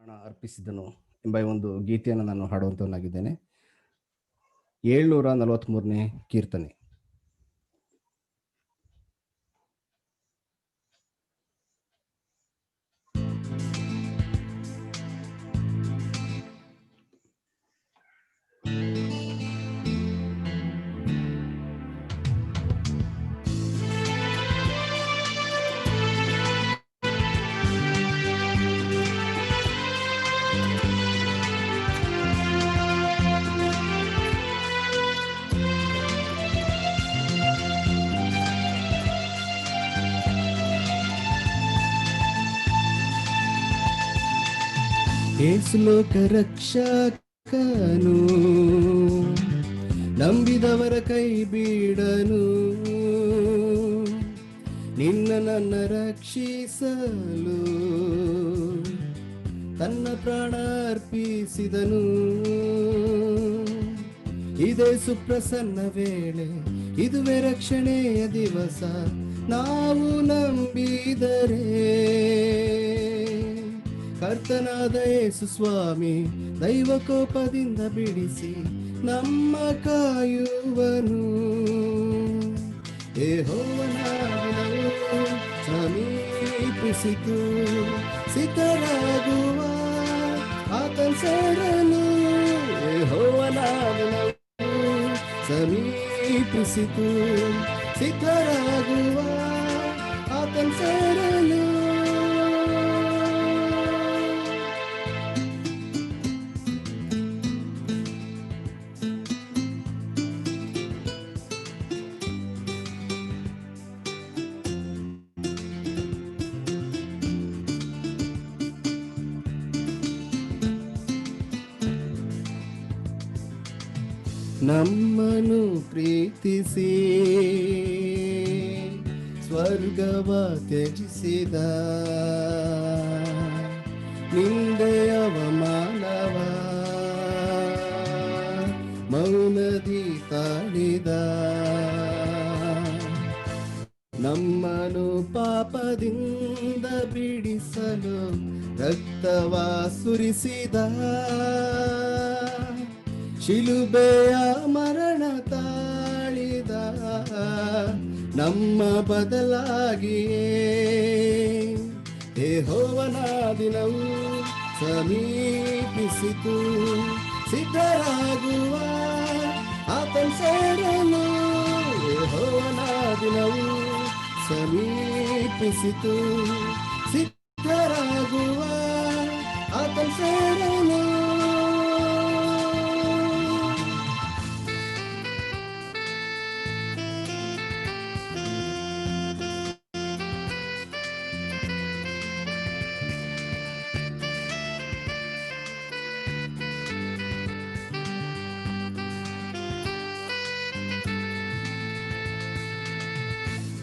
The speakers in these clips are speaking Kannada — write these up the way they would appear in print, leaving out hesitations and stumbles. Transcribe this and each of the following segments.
ಪ್ರಾಣ ಅರ್ಪಿಸಿದನು ಎಂಬ ಒಂದು ಗೀತೆಯನ್ನು ನಾನು ಹಾಡುವಂತವನಾಗಿದ್ದೇನೆ. 743ನೇ ಕೀರ್ತನೆ. ಯೇಸು ಲೋಕ ರಕ್ಷಕನು, ನಂಬಿದವರ ಕೈ ಬಿಡನು. ನಿನ್ನ ನನ್ನ ರಕ್ಷಿಸಲು ತನ್ನ ಪ್ರಾಣ ಅರ್ಪಿಸಿದನು. ಇದೇ ಸುಪ್ರಸನ್ನ ವೇಳೆ, ಇದುವೇ ರಕ್ಷಣೆಯ ದಿವಸ. ನಾವು ನಂಬಿದರೆ ಕರ್ತನಾದ ಯೇಸು ಸ್ವಾಮಿ ದೈವ ಕೋಪದಿಂದ ಬಿಡಿಸಿ ನಮ್ಮ ಕಾಯುವನು. ಯೆಹೋವನ ದಿನವು ಸಮೀಪಿಸಿತು, ಸಿದ್ಧರಾಗುವ ಆತನ ಸೇರಲು. ಯೆಹೋವನ ದಿನವು ಸಮೀಪಿಸಿತು, ಸಿದ್ಧರಾಗುವ ಆತನ ಸೇರಲು. ನಮ್ಮನ್ನು ಪ್ರೀತಿಸಿ ಸ್ವರ್ಗವ ತ್ಯಜಿಸಿದ, ನಿಂದೆಯ ಅವಮಾನವ ಮೌನದಿ ತಾಳಿದ. ನಮ್ಮನ್ನು ಪಾಪದಿಂದ ಬಿಡಿಸಲು ರಕ್ತವ ಸುರಿಸಿದ, ಶಿಲುಬೆಯ ಮರಣ ತಾಳಿದ ನಮ್ಮ ಬದಲಾಗಿಯೇ. ಯೆಹೋವನ ದಿನವು ಸಮೀಪಿಸಿತು, ಸಿದ್ಧರಾಗುವ ಆತನ ಸೇರಲು. ಯೆಹೋವನ ದಿನವು ಸಮೀಪಿಸಿತು, ಸಿದ್ಧರಾಗುವ ಆತನ ಸೇರಲು.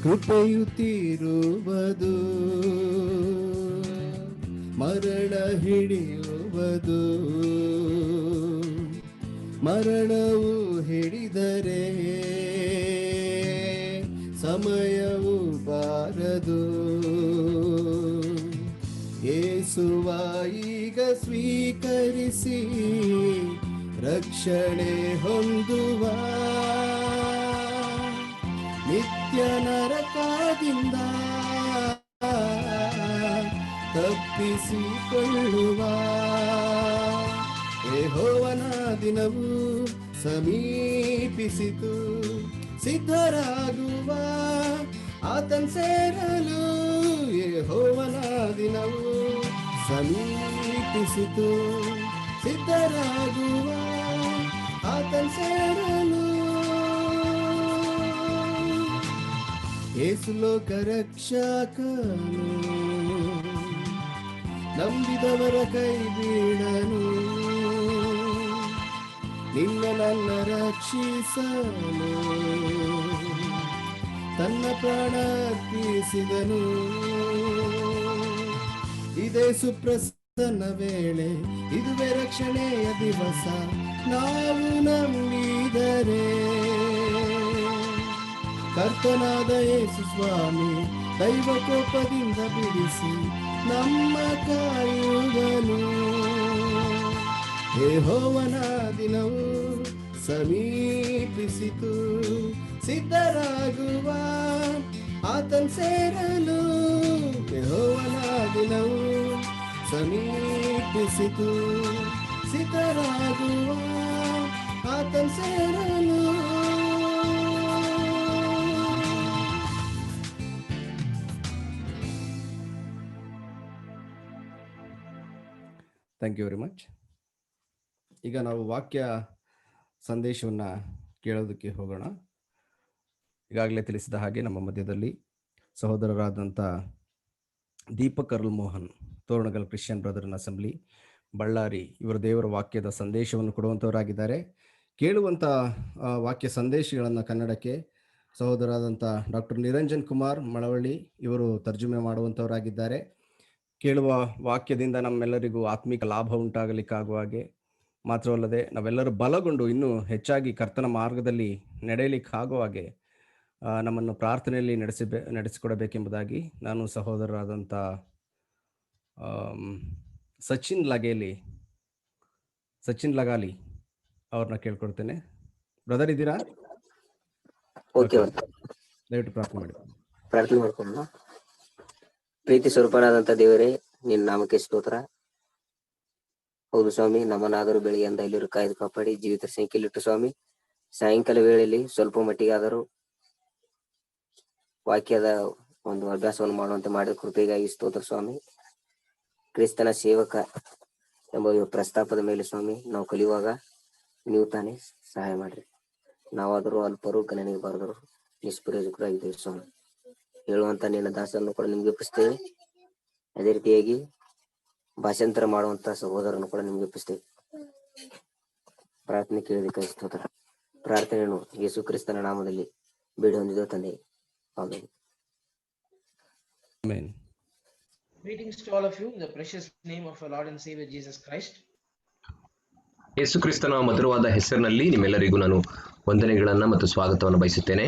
ಕೃಪೆಯು ತೀರುವುದು, ಮರಣ ಹಿಡಿಯುವುದು. ಮರಣವು ಹಿಡಿದರೆ ಸಮಯವು ಬಾರದು. ಯೇಸುವ ಈಗ ಸ್ವೀಕರಿಸಿ ರಕ್ಷಣೆ ಹೊಂದುವ, ನಿತ್ಯ ನರಕದಿಂದ ತಪ್ಪಿಸಿಕೊಳ್ಳುವ. ಯೆಹೋವನ ದಿನವು ಸಮೀಪಿಸಿತು, ಸಿದ್ಧರಾಗುವ ಆತನ ಸೇರಲು. ಯೆಹೋವನ ದಿನವು ಸಮೀಪಿಸಿತು, ಸಿದ್ಧರಾಗುವ ಆತನ ಸೇರಲು. ಯೇಸು ಲೋಕ ರಕ್ಷಕನು, ನಂಬಿದವರ ಕೈ ಬಿಡನು. ನಿನ್ನ ನನ್ನ ರಕ್ಷಿಸಲು ತನ್ನ ಪ್ರಾಣ ಅರ್ಪಿಸಿದನು. ಇದೇ ಸುಪ್ರಸನ್ನ ವೇಳೆ, ಇದುವೇ ರಕ್ಷಣೆಯ ದಿವಸ. ನಾವು ನಂಬಿದರೆ ಕರ್ತನಾದ ಯೇಸು ಸ್ವಾಮಿ ದೈವ ಕೋಪದಿಂದ ಬಿಡಿಸಿ ನಮ್ಮ ಕಾಯುವನು. ಯೆಹೋವನ ದಿನವು ಸಮೀಪಿಸಿತು, ಸಿದ್ಧರಾಗುವ ಆತನ್ ಸೇರಲು. ಯೆಹೋವನ ದಿನವು ಸಮೀಪಿಸಿತು, ಸಿದ್ಧರಾಗುವ ಆತನ್ ಸೇರಲು. Thank you very much. ಈಗ ನಾವು ವಾಕ್ಯ ಸಂದೇಶವನ್ನು ಕೇಳೋದಕ್ಕೆ ಹೋಗೋಣ. ಈಗಾಗಲೇ ತಿಳಿಸಿದ ಹಾಗೆ ನಮ್ಮ ಮಧ್ಯದಲ್ಲಿ ಸಹೋದರರಾದಂಥ ದೀಪಕ್ ಅರುಳ್ ಮೋಹನ್, ತೋರಣಗಲ್ ಕ್ರಿಶ್ಚಿಯನ್ ಬ್ರದರ್ನ್ ಅಸೆಂಬ್ಲಿ, ಬಳ್ಳಾರಿ, ಇವರು ದೇವರ ವಾಕ್ಯದ ಸಂದೇಶವನ್ನು ಕೊಡುವಂಥವರಾಗಿದ್ದಾರೆ. ಕೇಳುವಂಥ ವಾಕ್ಯ ಸಂದೇಶಗಳನ್ನು ಕನ್ನಡಕ್ಕೆ ಸಹೋದರರಾದಂಥ ಡಾಕ್ಟರ್ ನಿರಂಜನ್ ಕುಮಾರ್ ಮಳವಳ್ಳಿ ಇವರು ತರ್ಜುಮೆ ಮಾಡುವಂಥವರಾಗಿದ್ದಾರೆ. ಕೇಳುವ ವಾಕ್ಯದಿಂದ ನಮ್ಮೆಲ್ಲರಿಗೂ ಆತ್ಮಿಕ ಲಾಭ ಉಂಟಾಗಲಿಕ್ಕಾಗುವ ಹಾಗೆ ಮಾತ್ರವಲ್ಲದೆ ನಾವೆಲ್ಲರೂ ಬಲಗೊಂಡು ಇನ್ನೂ ಹೆಚ್ಚಾಗಿ ಕರ್ತನ ಮಾರ್ಗದಲ್ಲಿ ನಡೆಯಲಿಕ್ಕಾಗುವ ಹಾಗೆ ನಮ್ಮನ್ನು ಪ್ರಾರ್ಥನೆಯಲ್ಲಿ ನಡೆಸಿಕೊಡಬೇಕೆಂಬುದಾಗಿ ನಾನು ಸಹೋದರರಾದಂಥ ಸಚಿನ್ ಲಗಾಲಿ ಅವ್ರನ್ನ ಕೇಳ್ಕೊಡ್ತೇನೆ. ಬ್ರದರ್ ಇದ್ದೀರಾ? ದಯವಿಟ್ಟು ಪ್ರಾರ್ಥನೆ ಮಾಡಿ. ಪ್ರಾರ್ಥನೆ ಮಾಡ್ಕೊಂಡು. ಪ್ರೀತಿ ಸ್ವರೂಪನಾದಂತ ದೇವರೇ, ನಿನ್ನ ನಾಮಕ್ಕೆ ಸ್ತೋತ್ರ. ಹೌದು ಸ್ವಾಮಿ, ನಮ್ಮನ್ನಾದರೂ ಬೆಳಿಗ್ಗೆಯಿಂದ ಇಲ್ಲಿರು ಕಾಯ್ದು ಕಾಪಾಡಿ ಜೀವಿತ ಸಂಖ್ಯೆಯಲ್ಲಿಟ್ಟು ಸ್ವಾಮಿ, ಸಾಯಂಕಾಲ ವೇಳೆಯಲ್ಲಿ ಸ್ವಲ್ಪ ಮಟ್ಟಿಗಾದರೂ ವಾಕ್ಯದ ಒಂದು ಅಭ್ಯಾಸವನ್ನು ಮಾಡುವಂತೆ ಮಾಡಿದ ಕೃಪೆಗಾಗಿ ಸ್ತೋತ್ರ ಸ್ವಾಮಿ. ಕ್ರಿಸ್ತನ ಸೇವಕ ಎಂಬ ಪ್ರಸ್ತಾಪದ ಮೇಲೆ ಸ್ವಾಮಿ ನಾವು ಕಲಿಯುವಾಗ ನೀವು ತಾನೇ ಸಹಾಯ ಮಾಡ್ರಿ. ನಾವಾದರೂ ಅಲ್ಪರು, ಗಣನೆಗೆ ಬಾರದರು, ನಿಷ್ಪ್ರಯೋಜಕರಾಗಿದ್ದೇವೆ ಸ್ವಾಮಿ. ಹೇಳುವಂತ ನಿನ್ನ ದಾಸನ್ನು ಕೂಡ ನಿಮ್ಗೆ ಒಪ್ಪಿಸ್ತೇವೆ. ಅದೇ ರೀತಿಯಾಗಿ ಭಾಷಾಂತರ ಮಾಡುವಂತ ಸಹೋದರನ್ನು ಕೂಡ ನಿಮ್ಗೆ ಒಪ್ಪಿಸ್ತೇವೆ. ಪ್ರಾರ್ಥನೆ ಕೇಳೋದಕ್ಕೆ ಸ್ತೋತ್ರ. ಪ್ರಾರ್ಥನೆಯನ್ನು ಯೇಸು ಕ್ರಿಸ್ತನ ನಾಮದಲ್ಲಿ ಬೇಡಿ ಹೊಂದಿದ ತಂದೆ, amen. Amen. Greetings to all of you in the precious name of our Lord and Savior Jesus Christ. ಯೇಸು ಕ್ರಿಸ್ತನ ಮಧುರವಾದ ಹೆಸರಿನಲ್ಲಿ ನಿಮ್ಮೆಲ್ಲರಿಗೂ ನಾನು ವಂದನೆಗಳನ್ನ ಮತ್ತು ಸ್ವಾಗತವನ್ನು ಬಯಸುತ್ತೇನೆ.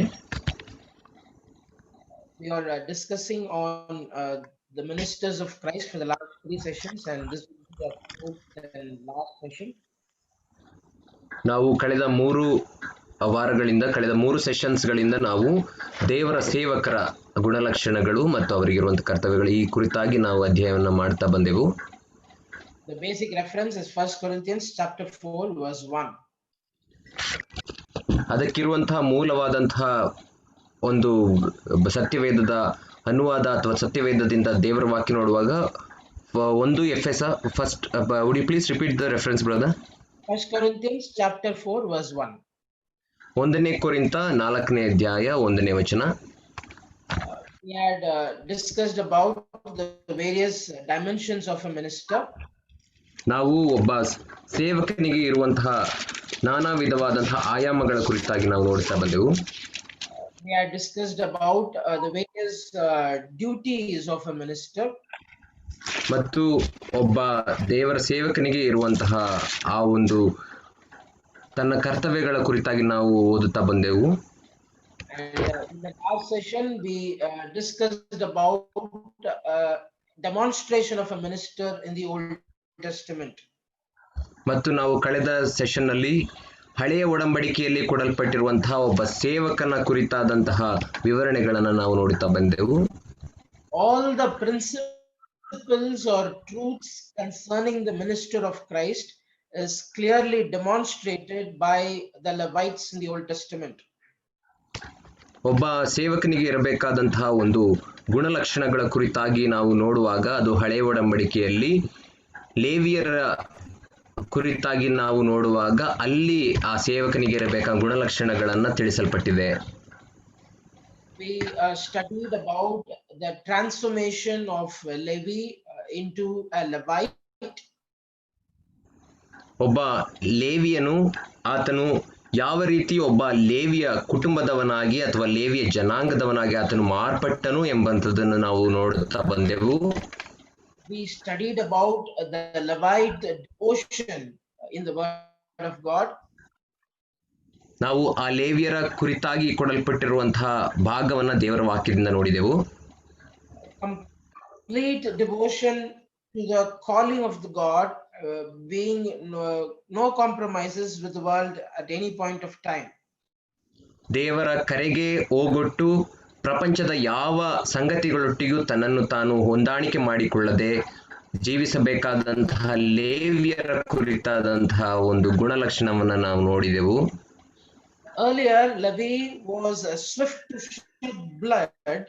We are discussing on the ministers of Christ for the last 3 sessions, and this is the fourth and last session. ನಾವು ಕಳೆದ 3 ವಾರಗಳಿಂದ, ಕಳೆದ 3 ಸೆಷನ್ಸ್ಗಳಿಂದ ನಾವು ದೇವರ ಸೇವಕರ ಗುಣಲಕ್ಷಣಗಳು ಮತ್ತು ಅವರಿಗಿರುವಂತಹ ಕರ್ತವ್ಯಗಳು ಈ ಕುರಿತಾಗಿ ನಾವು ಅಧ್ಯಯನ ಮಾಡ್ತಾ ಬಂದೆವು. The basic reference is 1 Corinthians chapter 4 verse 1. ಅದಕ್ಕಿರುವಂತಹ ಮೂಲವಾದಂತಹ ಒಂದು ಸತ್ಯವೇದದ ಅನುವಾದ ಅಥವಾ ಸತ್ಯವೇದದಿಂದ ದೇವರ ವಾಕ್ಯ ನೋಡುವಾಗ 1 ಎಫೆಸ first. would you please repeat the reference, brother? 1 Corinthians chapter 4 verse 1. 1ನೇ ಕೊರಿಂಥ 4ನೇ ಅಧ್ಯಾಯ 1ನೇ ವಚನ. We had discussed about the various dimensions of a minister. ನಾವು ಒಬ್ಬ ಸೇವಕನಿಗೆ ಇರುವಂತಹ ನಾನಾ ವಿಧವಾದಂತಹ ಆಯಾಮಗಳ ಕುರಿತಾಗಿ ನಾವು ನೋಡ್ತಾ ಬಂದೆವು. We had discussed about the various duties of a minister. ಮತ್ತು ಒಬ್ಬ ದೇವರ ಸೇವಕನಿಗೆ ಇರುವಂತಹ ಆ ಒಂದು ತನ್ನ ಕರ್ತವ್ಯಗಳ ಕುರಿತಾಗಿ ನಾವು ಓದುತ್ತಾ ಬಂದೆವು. And in the last session we discussed about demonstration of a minister in the Old Testament. ಮತ್ತು ನಾವು ಕಳೆದ ಸೆಷನ್ ನಲ್ಲಿ ಹಳೆಯ ಒಡಂಬಡಿಕೆಯಲ್ಲಿ ಕೊಡಲ್ಪಟ್ಟಿರುವಂತಹ ಒಬ್ಬ ಸೇವಕನ ಕುರಿತಾದಂತಹ ವಿವರಣೆಗಳನ್ನು ನಾವು ನೋಡುತ್ತಾ ಬಂದೆವು. All the principles or truths concerning the minister of Christ is clearly demonstrated by the Levites in the Old Testament. ಒಬ್ಬ ಸೇವಕನಿಗೆ ಇರಬೇಕಾದಂತಹ ಒಂದು ಗುಣಲಕ್ಷಣಗಳ ಕುರಿತಾಗಿ ನಾವು ನೋಡುವಾಗ ಅದು ಹಳೆಯ ಒಡಂಬಡಿಕೆಯಲ್ಲಿ ಲೇವಿಯರ ಕುರಿತಾಗಿ ನಾವು ನೋಡುವಾಗ ಅಲ್ಲಿ ಆ ಸೇವಕನಿಗೆ ಇರಬೇಕಾದ ಗುಣಲಕ್ಷಣಗಳನ್ನ ತಿಳಿಸಲ್ಪಟ್ಟಿದೆ. We studied about the transformation of Levi into a Levite. ಒಬ್ಬ ಲೇವಿಯನು ಆತನು ಯಾವ ರೀತಿ ಒಬ್ಬ ಲೇವಿಯ ಕುಟುಂಬದವನಾಗಿ ಅಥವಾ ಲೇವಿಯ ಜನಾಂಗದವನಾಗಿ ಆತನು ಮಾರ್ಪಟ್ಟನು ಎಂಬಂಥದ್ದನ್ನು ನಾವು ನೋಡುತ್ತಾ ಬಂದೆವು. We studied about the Levite devotion in the word of God. ನಾವು ಆ ಲೇವಿಯರ ಕುರಿತಾಗಿ ಕೊಡಲ್ಪಟ್ಟಿರುವಂತಹ ಭಾಗವನ್ನ ದೇವರ ವಾಕ್ಯದಿಂದ ನೋಡಿದೆವು. Complete devotion to the calling of the God being no compromises with the world at any point of time. ದೇವರ ಕರೆಗೆ ಓಗೊಟ್ಟು ಪ್ರಪಂಚದ ಯಾವ ಸಂಗತಿಗಳೊಟ್ಟಿಗೂ ತನ್ನನ್ನು ತಾನು ಹೊಂದಾಣಿಕೆ ಮಾಡಿಕೊಳ್ಳದೆ ಜೀವಿಸಬೇಕಾದಂತಹ ಲೇವಿಯರ ಕುರಿತಾದಂತಹ ಒಂದು ಗುಣಲಕ್ಷಣವನ್ನು ನಾವು ನೋಡಿದೆವು. Earlier, Levi was swift to shed blood,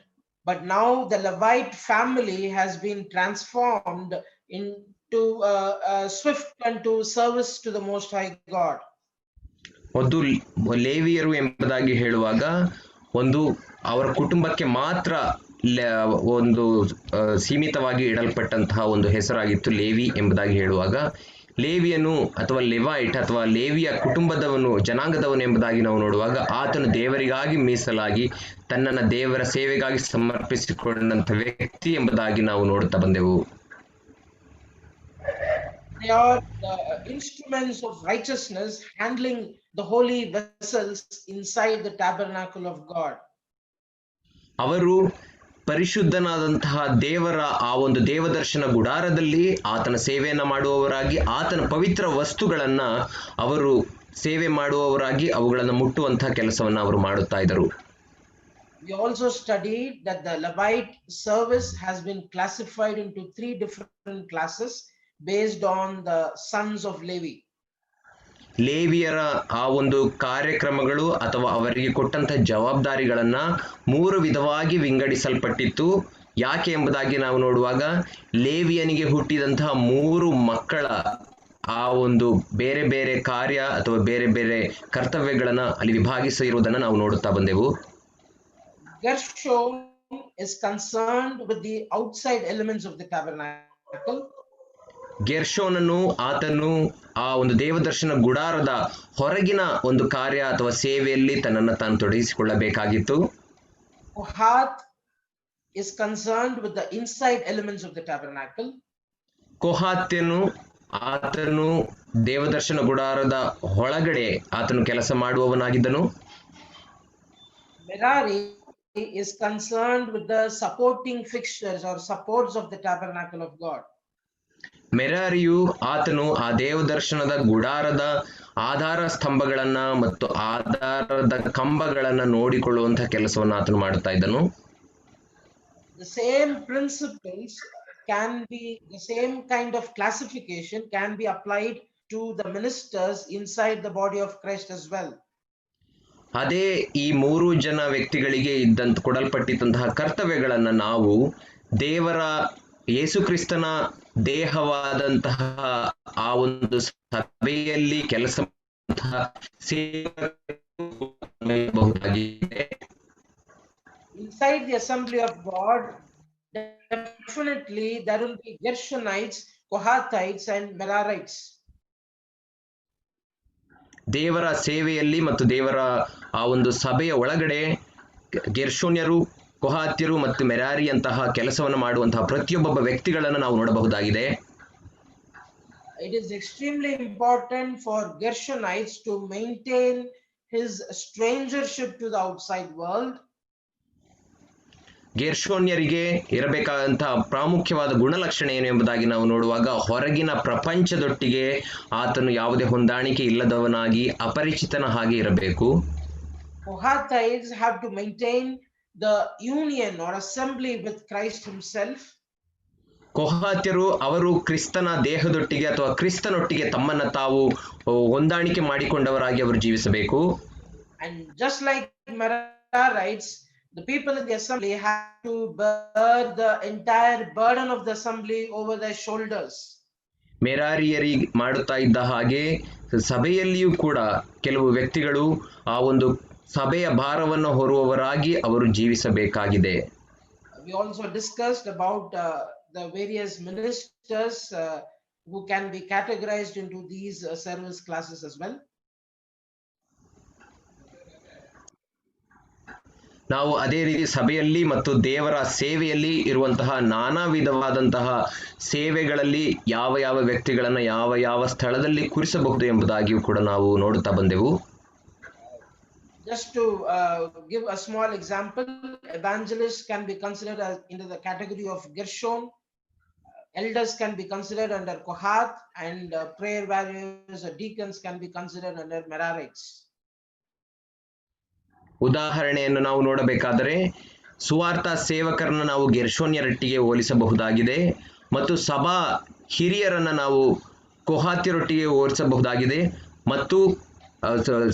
but now the Levite family has been transformed into swift unto service to the Most High God. ಒಂದು ಲೇವಿಯರು ಎಂಬುದಾಗಿ ಹೇಳುವಾಗ ಒಂದು ಅವರ ಕುಟುಂಬಕ್ಕೆ ಮಾತ್ರ ಒಂದು ಸೀಮಿತವಾಗಿ ಇಡಲ್ಪಟ್ಟಂತಹ ಒಂದು ಹೆಸರಾಗಿತ್ತು ಲೇವಿ ಎಂಬುದಾಗಿ ಹೇಳುವಾಗ, ಲೇವಿಯನು ಅಥವಾ ಲೆವೈಟ್ ಅಥವಾ ಲೇವಿಯ ಕುಟುಂಬದವನು ಜನಾಂಗದವನು ಎಂಬುದಾಗಿ ನಾವು ನೋಡುವಾಗ ಆತನು ದೇವರಿಗಾಗಿ ಮೀಸಲಾಗಿ ತನ್ನನ್ನು ದೇವರ ಸೇವೆಗಾಗಿ ಸಮರ್ಪಿಸಿಕೊಂಡಂಥ ವ್ಯಕ್ತಿ ಎಂಬುದಾಗಿ ನಾವು ನೋಡುತ್ತಾ ಬಂದೆವು. They are the instruments of righteousness handling the holy vessels inside the tabernacle of God. ಅವರು ಪರಿಶುದ್ಧನಾದಂತಹ ದೇವರ ಆ ಒಂದು ದೇವದರ್ಶನ ಗುಡಾರದಲ್ಲಿ ಆತನ ಸೇವೆಯನ್ನ ಮಾಡುವವರಾಗಿ ಆತನ ಪವಿತ್ರ ವಸ್ತುಗಳನ್ನ ಅವರು ಸೇವೆ ಮಾಡುವವರಾಗಿ ಅವುಗಳನ್ನು ಮುಟ್ಟುವಂತಹ ಕೆಲಸವನ್ನ ಅವರು ಮಾಡುತ್ತಾ ಇದ್ದರು. We also studied that the Levite service has been classified into 3 different classes based on the sons of Levi. ಲೇವಿಯರ ಆ ಒಂದು ಕಾರ್ಯಕ್ರಮಗಳು ಅಥವಾ ಅವರಿಗೆ ಕೊಟ್ಟಂತ ಜವಾಬ್ದಾರಿಗಳನ್ನ 3 ವಿಧವಾಗಿ ವಿಂಗಡಿಸಲ್ಪಟ್ಟಿತ್ತು. ಯಾಕೆ ಎಂಬುದಾಗಿ ನಾವು ನೋಡುವಾಗ ಲೇವಿಯನಿಗೆ ಹುಟ್ಟಿದಂತಹ 3 ಮಕ್ಕಳ ಆ ಒಂದು ಬೇರೆ ಬೇರೆ ಕಾರ್ಯ ಅಥವಾ ಬೇರೆ ಬೇರೆ ಕರ್ತವ್ಯಗಳನ್ನ ಅಲ್ಲಿ ವಿಭಾಗಿಸಿರುವುದನ್ನು ನಾವು ನೋಡುತ್ತಾ ಬಂದೆವು. Gershon is concerned with the outside elements of the tabernacle. ಗೆರ್ಷೋನನು ಆತನು ಆ ಒಂದು ದೇವದರ್ಶನ ಗುಡಾರದ ಹೊರಗಿನ ಒಂದು ಕಾರ್ಯ ಅಥವಾ ಸೇವೆಯಲ್ಲಿ ತನ್ನನ್ನು ತಾನು ತೊಡಗಿಸಿಕೊಳ್ಳಬೇಕಾಗಿತ್ತು. Kohath is concerned with the inside elements of the tabernacle. ಕೊಹಾತ್ಯನು ಆತನು ದೇವದರ್ಶನ ಗುಡಾರದ ಒಳಗಡೆ ಆತನು ಕೆಲಸ ಮಾಡುವವನಾಗಿದ್ದನು. Merari is concerned with the supporting fixtures or supports of the tabernacle of God. ಮೆರಾರಿಯು ಆತನು ಆ ದೇವದರ್ಶನದ ಗುಡಾರದ ಆಧಾರ ಸ್ತಂಭಗಳನ್ನ ಮತ್ತು ಆಧಾರದ ಕಂಬಗಳನ್ನ ನೋಡಿಕೊಳ್ಳುವಂತಹ ಕೆಲಸವನ್ನು ಆತನು ಮಾಡುತ್ತಾ ಇದ್ದನು. The same principles can be, the same kind of classification can be applied to the ministers inside the body of Christ as well. ಅದೇ ಈ 3 ಜನ ವ್ಯಕ್ತಿಗಳಿಗೆ ಇದ್ದಂತ ಕೊಡಲ್ಪಟ್ಟಿದ್ದಂತಹ ಕರ್ತವ್ಯಗಳನ್ನ ನಾವು ದೇವರ ಯೇಸು ಕ್ರಿಸ್ತನ ದೇಹವಾದಂತಹ ಆ ಒಂದು ಸಭೆಯಲ್ಲಿ ಕೆಲಸ ಸೇವಕರಾಗಬಹುದಾಗಿದೆ. Inside the assembly of God, definitely there will be Gershonites, Kohathites and Merarites. ದೇವರ ಸೇವೆಯಲ್ಲಿ ಮತ್ತು ದೇವರ ಆ ಒಂದು ಸಭೆಯ ಒಳಗಡೆ ಗೆರ್ಷೋನ್ಯರು, ಕೊಹಾತ್ಯರು ಮತ್ತು ಮೆರಾರಿ ಅಂತಹ ಕೆಲಸವನ್ನು ಮಾಡುವಂತಹ ಪ್ರತಿಯೊಬ್ಬ ವ್ಯಕ್ತಿಗಳನ್ನು ನಾವು ನೋಡಬಹುದಾಗಿದೆ. It is extremely important for Gershonites to maintain his strangership to the outside world. ಗೆರ್ಷೋನ್ಯರಿಗೆ ಇರಬೇಕಾದಂತಹ ಪ್ರಾಮುಖ್ಯವಾದ ಗುಣಲಕ್ಷಣ ಏನು ಎಂಬುದಾಗಿ ನಾವು ನೋಡುವಾಗ ಹೊರಗಿನ ಪ್ರಪಂಚದೊಟ್ಟಿಗೆ ಆತನು ಯಾವುದೇ ಹೊಂದಾಣಿಕೆ ಇಲ್ಲದವನಾಗಿ ಅಪರಿಚಿತನ ಹಾಗೆ ಇರಬೇಕು. Kohathites have to maintain the union or assembly with Christ himself. ಕೊಹಾತ್ಯರು ಅವರು ಕ್ರಿಸ್ತನ ದೇಹದೊಟ್ಟಿಗೆ ಅಥವಾ ಕ್ರಿಸ್ತನೊಟ್ಟಿಗೆ ತಮ್ಮನ್ನ ತಾವು ಹೊಂದಾಣಿಕೆ ಮಾಡಿಕೊಂಡವರಾಗಿ ಅವರು ಜೀವಿಸಬೇಕು. And just like Merarites, the people in the assembly have to bear the entire burden of the assembly over their shoulders. ಮೆರಾರಿಯರಿ ಮಾಡುತ್ತಾ ಇದ್ದ ಹಾಗೆ ಸಭೆಯಲ್ಲಿಯೂ ಕೂಡ ಕೆಲವು ವ್ಯಕ್ತಿಗಳು ಆ ಒಂದು ಸಭೆಯ ಭಾರವನ್ನು ಹೊರುವವರಾಗಿ ಅವರು ಜೀವಿಸಬೇಕಾಗಿದೆ. We also discussed about the various ministers who can be categorized into these service classes as well. ನಾವು ಅದೇ ರೀತಿ ಸಭೆಯಲ್ಲಿ ಮತ್ತು ದೇವರ ಸೇವೆಯಲ್ಲಿ ಇರುವಂತಹ ನಾನಾ ವಿಧವಾದಂತಹ ಸೇವೆಗಳಲ್ಲಿ ಯಾವ ಯಾವ ವ್ಯಕ್ತಿಗಳನ್ನು ಯಾವ ಯಾವ ಸ್ಥಳದಲ್ಲಿ ಕೂರಿಸಬಹುದು ಎಂಬುದಾಗಿಯೂ ಕೂಡ ನಾವು ನೋಡುತ್ತಾ ಬಂದೆವು. Just to give a small example, evangelists can be considered as into the category of Gershon. elders can be considered under Kohath, and prayer warriors or deacons can be considered under Merarites. ಉದಾಹರಣೆಯನ್ನು ನಾವು ನೋಡಬೇಕಾದರೆ ಸುವಾರ್ಥ ಸೇವಕರನ್ನ ನಾವು ಗೆರ್ಷೋನ್ಯರೊಟ್ಟಿಗೆ ಹೋಲಿಸಬಹುದಾಗಿದೆ ಮತ್ತು ಸಭಾ ಹಿರಿಯರನ್ನ ನಾವು ಕೊಹಾತ್ಯರೊಟ್ಟಿಗೆ ಹೋಲಿಸಬಹುದಾಗಿದೆ ಮತ್ತು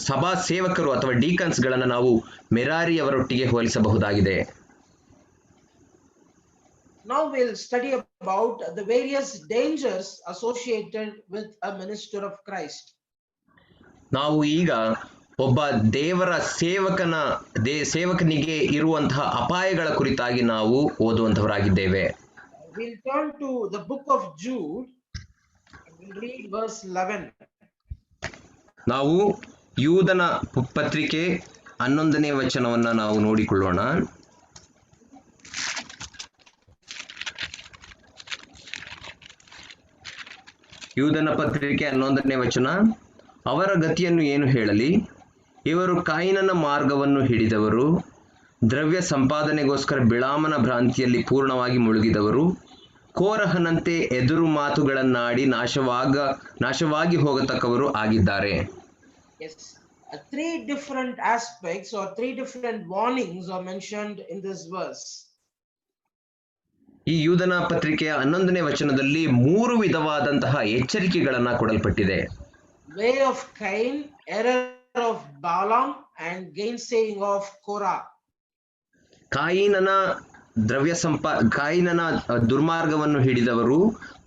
ಸಭಾ ಸೇವಕರು ಅಥವಾ ಡೀಕನ್ಸ್ಗಳನ್ನು ನಾವು ಮೆರಾರಿಯವರೊಟ್ಟಿಗೆ ಹೋಲಿಸಬಹುದಾಗಿದೆ. Now we'll study about the various dangers associated with a minister of Christ. ನಾವು ಈಗ ಒಬ್ಬ ದೇವರ ಸೇವಕನಿಗೆ ಇರುವಂತಹ ಅಪಾಯಗಳ ಕುರಿತಾಗಿ ನಾವು ಓದುವಂತವರಾಗಿದ್ದೇವೆ. We'll turn to the book of Jude and we'll read verse 11. ನಾವು ಯೂದನ ಪತ್ರಿಕೆ 11ನೇ ವಚನವನ್ನ ನಾವು ನೋಡಿಕೊಳ್ಳೋಣ. ಯೂದನ ಪತ್ರಿಕೆ 11ನೇ ವಚನ. ಅವರ ಗತಿಯನ್ನು ಏನು ಹೇಳಲಿ? ಇವರು ಕಾಯಿನನ ಮಾರ್ಗವನ್ನು ಹಿಡಿದವರು, ದ್ರವ್ಯ ಸಂಪಾದನೆಗೋಸ್ಕರ ಬಿಳಾಮನ ಭ್ರಾಂತಿಯಲ್ಲಿ ಪೂರ್ಣವಾಗಿ ಮುಳುಗಿದವರು, ಕೋರಹನಂತೆ ಎದುರು ಮಾತುಗಳನ್ನಾಡಿ ನಾಶವಾಗಿ ಹೋಗತಕ್ಕವರು ಆಗಿದ್ದಾರೆ. Yes, three different aspects or three different warnings are mentioned in this verse. ಈ ಯೂದನ ಪತ್ರಿಕೆಯ 11ನೇ ವಚನದಲ್ಲಿ 3 ವಿಧವಾದಂತಹ ಎಚ್ಚರಿಕೆಗಳನ್ನ ಕೊಡಲ್ಪಟ್ಟಿದೆ. Way of Cain, error of Balaam, and gainsaying of Korah. ಕಾಯಿನನ ದುರ್ಮಾರ್ಗವನ್ನು ಹಿಡಿದವರು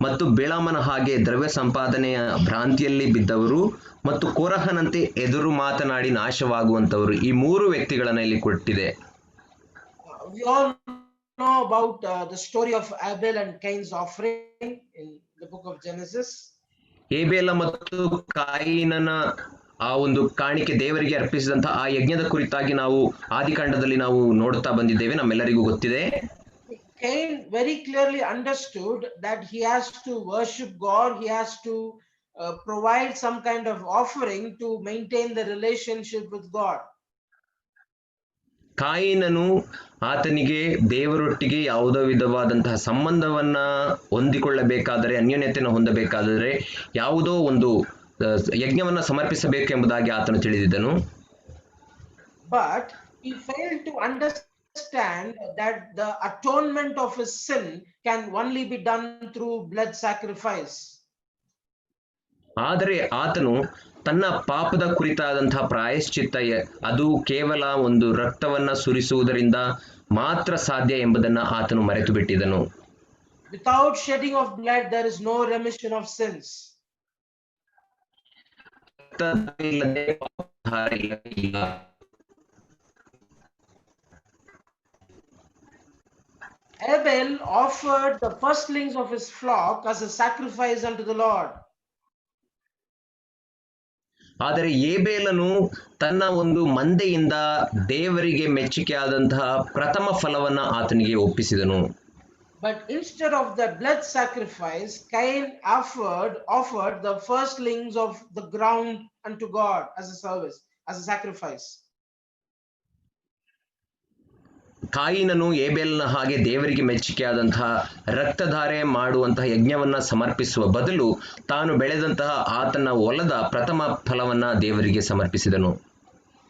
ಮತ್ತು ಬಿಳಾಮನ ಹಾಗೆ ದ್ರವ್ಯ ಸಂಪಾದನೆಯ ಭ್ರಾಂತಿಯಲ್ಲಿ ಬಿದ್ದವರು ಮತ್ತು ಕೋರಹನಂತೆ ಎದುರು ಮಾತನಾಡಿ ನಾಶವಾಗುವಂತವರು. ಈ 3 ವ್ಯಕ್ತಿಗಳನ್ನ ಇಲ್ಲಿ ಕೊಟ್ಟಿದೆ. We all know about the story of Abel and Cain's offering in the book of Genesis. ಏಬೇಲ ಮತ್ತು ಕಾಯಿನನ ಆ ಒಂದು ಕಾಣಿಕೆ ದೇವರಿಗೆ ಅರ್ಪಿಸಿದಂತಹ ಆ ಯಜ್ಞದ ಕುರಿತಾಗಿ ನಾವು ಆದಿಕಾಂಡದಲ್ಲಿ ನಾವು ನೋಡ್ತಾ ಬಂದಿದ್ದೇವೆ, ನಮ್ಮೆಲ್ಲರಿಗೂ ಗೊತ್ತಿದೆ. Cain very clearly understood that he has to worship God, he has to provide some kind of offering to maintain the relationship with God. ಕಾಯಿನನು ಆತನಿಗೆ ದೇವರೊಟ್ಟಿಗೆ ಯಾವುದೋ ವಿಧವಾದಂತಹ ಸಂಬಂಧವನ್ನ ಹೊಂದಿಕೊಳ್ಳಬೇಕಾದರೆ, ಅನ್ಯೋನ್ಯತೆಯನ್ನು ಹೊಂದಬೇಕಾದರೆ ಯಾವುದೋ ಒಂದು ಯಜ್ಞವನ್ನ ಸಮರ್ಪಿಸಬೇಕೆಂಬುದಾಗಿ ಆತನು ತಿಳಿದಿದ್ದನು. But he failed to understand that the atonement of his sin can only be done through blood sacrifice. ಆದರೆ ಆತನು ತನ್ನ ಪಾಪದ ಕುರಿತಾದಂತಹ ಪ್ರಾಯಶ್ಚಿತ್ತ ಅದು ಕೇವಲ ಒಂದು ರಕ್ತವನ್ನ ಸುರಿಸುವುದರಿಂದ ಮಾತ್ರ ಸಾಧ್ಯ ಎಂಬುದನ್ನು ಆತನು ಮರೆತು ಬಿಟ್ಟಿದ್ದನು. Without shedding of blood there is no remission of sins. Abel offered the firstlings of his flock as a sacrifice unto the Lord. ಆದರೆ ಏಬೇಲನು ತನ್ನ ಒಂದು ಮಂದೆಯಿಂದ ದೇವರಿಗೆ ಮೆಚ್ಚುಗೆಯಾದಂತಹ ಪ್ರಥಮ ಫಲವನ್ನ ಆತನಿಗೆ ಒಪ್ಪಿಸಿದನು. But instead of the blood sacrifice, Cain offered the firstlings of the ground unto God as a service, as a sacrifice. ಕಾಯಿನನು ಏಬೇಲನ ಹಾಗೆ ದೇವರಿಗೆ ಮೆಚ್ಚುಗೆಯಾದಂತಹ ರಕ್ತಧಾರೆ ಮಾಡುವಂತಹ ಯಜ್ಞವನ್ನ ಸಮರ್ಪಿಸುವ ಬದಲು ತಾನು ಬೆಳೆದಂತಹ ಆತನ ಹೊಲದ ಪ್ರಥಮ ಫಲವನ್ನ ದೇವರಿಗೆ ಸಮರ್ಪಿಸಿದನು.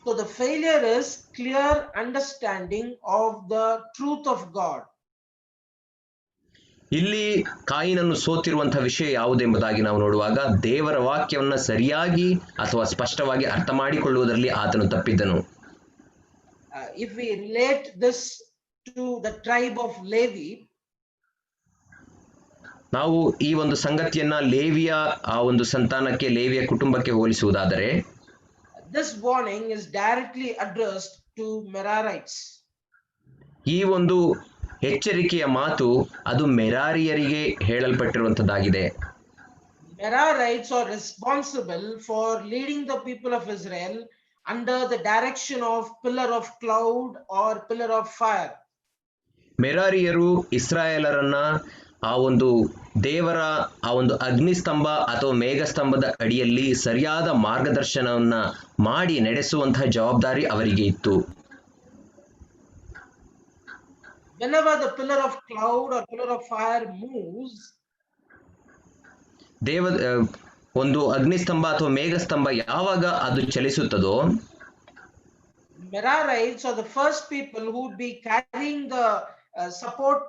So the failure is clear understanding of the truth of God. ಇಲ್ಲಿ ಕಾಯಿನನ್ನು ಸೋತಿರುವಂತಹ ವಿಷಯ ಯಾವುದೆಂಬುದಾಗಿ ನಾವು ನೋಡುವಾಗ ದೇವರ ವಾಕ್ಯವನ್ನ ಸರಿಯಾಗಿ ಅಥವಾ ಸ್ಪಷ್ಟವಾಗಿ ಅರ್ಥ ಮಾಡಿಕೊಳ್ಳುವುದರಲ್ಲಿ ಆತನು ತಪ್ಪಿದ್ದನು. If we relate this to the tribe of Levi, ನಾವು ಈ ಒಂದು ಸಂಗತಿಯನ್ನ ಲೇವಿಯ ಆ ಒಂದು ಸಂತಾನಕ್ಕೆ, ಲೇವಿಯ ಕುಟುಂಬಕ್ಕೆ ಹೋಲಿಸುವುದಾದರೆ this warning is directly addressed to Merarites. ಈ ಒಂದು ಎಚ್ಚರಿಕೆಯ ಮಾತು ಅದು ಮೆರಾರಿಯರಿಗೆ ಹೇಳಲ್ಪಟ್ಟಿರುವಂತದ್ದಾಗಿದೆ. Merarites are responsible for leading the people of Israel under the direction of pillar of cloud or pillar of fire. ಮೆರಾರಿಯರು ಇಸ್ರಾಯೇಲರನ್ನ ಆ ಒಂದು ದೇವರ ಆ ಒಂದು ಅಗ್ನಿಸ್ತಂಭ ಅಥವಾ ಮೇಘಸ್ತಂಭದ ಅಡಿಯಲ್ಲಿ ಸರಿಯಾದ ಮಾರ್ಗದರ್ಶನವನ್ನ ಮಾಡಿ ನಡೆಸುವಂತಹ ಜವಾಬ್ದಾರಿ ಅವರಿಗೆ ಇತ್ತು. Whenever the pillar of cloud or pillar of fire moves, ಒಂದು ಅಗ್ನಿಸ್ತಂಭ ಅಥವಾ ಮೇಘಸ್ತಂಭ ಯಾವಾಗ ಅದು ಚಲಿಸುತ್ತದೋ, Merarites are the first people who would be carrying the support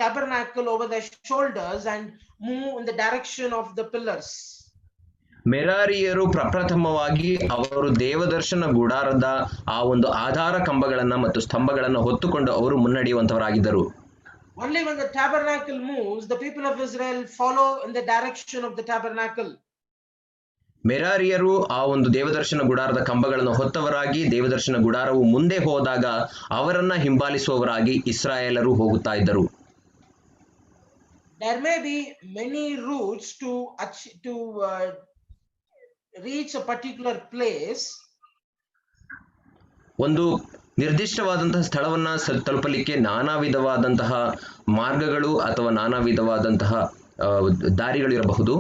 tabernacle over their shoulders and move in the direction of the pillars. ಮೆರಾರಿಯರು ಪ್ರಪ್ರಥಮವಾಗಿ ಅವರು ದೇವದರ್ಶನ ಗುಡಾರದ ಆ ಒಂದು ಆಧಾರ ಕಂಬಗಳನ್ನ ಮತ್ತು ಸ್ತಂಭಗಳನ್ನ ಹೊತ್ತುಕೊಂಡು ಅವರು ಮುನ್ನಡೆಯುವಂತವರಾಗಿದ್ದರು. Only when the tabernacle moves, the people of Israel follow in the direction of the tabernacle. ಮೆರಾರಿಯರು ಆ ಒಂದು ದೇವದರ್ಶನ ಗುಡಾರದ ಕಂಬಗಳನ್ನು ಹೊತ್ತವರಾಗಿ ದೇವದರ್ಶನ ಗುಡಾರವು ಮುಂದೆ ಹೋದಾಗ ಅವರನ್ನ ಹಿಂಬಾಲಿಸುವವರಾಗಿ ಇಸ್ರಾಯೇಲರು ಹೋಗುತ್ತಾ ಇದ್ದರು. There may be many routes to reach a particular place. ಒಂದು ನಿರ್ದಿಷ್ಟವಾದಂತಹ ಸ್ಥಳವನ್ನ ತಲುಪಲಿಕ್ಕೆ ನಾನಾ ವಿಧವಾದಂತಹ ಮಾರ್ಗಗಳು ಅಥವಾ ನಾನಾ ವಿಧವಾದಂತಹ ದಾರಿಗಳು ಇರಬಹುದು.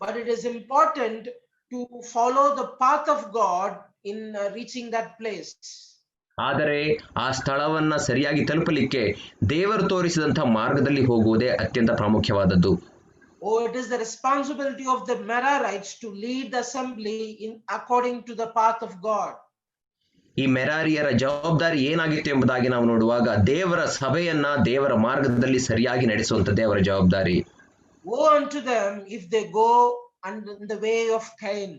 But it is important to follow the path of God in reaching that place. ಆದರೆ ಆ ಸ್ಥಳವನ್ನ ಸರಿಯಾಗಿ ತಲುಪಲಿಕ್ಕೆ ದೇವರು ತೋರಿಸಿದಂತಹ ಮಾರ್ಗದಲ್ಲಿ ಹೋಗುವುದೇ ಅತ್ಯಂತ ಪ್ರಾಮುಖ್ಯವಾದದ್ದು. Oh, it is the responsibility of the Merarites to lead the assembly in according to the path of God. ಈ ಮೆರಾರಿಯರ ಜವಾಬ್ದಾರಿ ಏನಾಗಿತ್ತು ಎಂಬುದಾಗಿ ನಾವು ನೋಡುವಾಗ ದೇವರ ಸಭೆಯನ್ನ ದೇವರ ಮಾರ್ಗದಲ್ಲಿ ಸರಿಯಾಗಿ ನಡೆಸುವಂತದ್ದೇ ಅವರ ಜವಾಬ್ದಾರಿ. Woe unto them if they go in the way of Cain.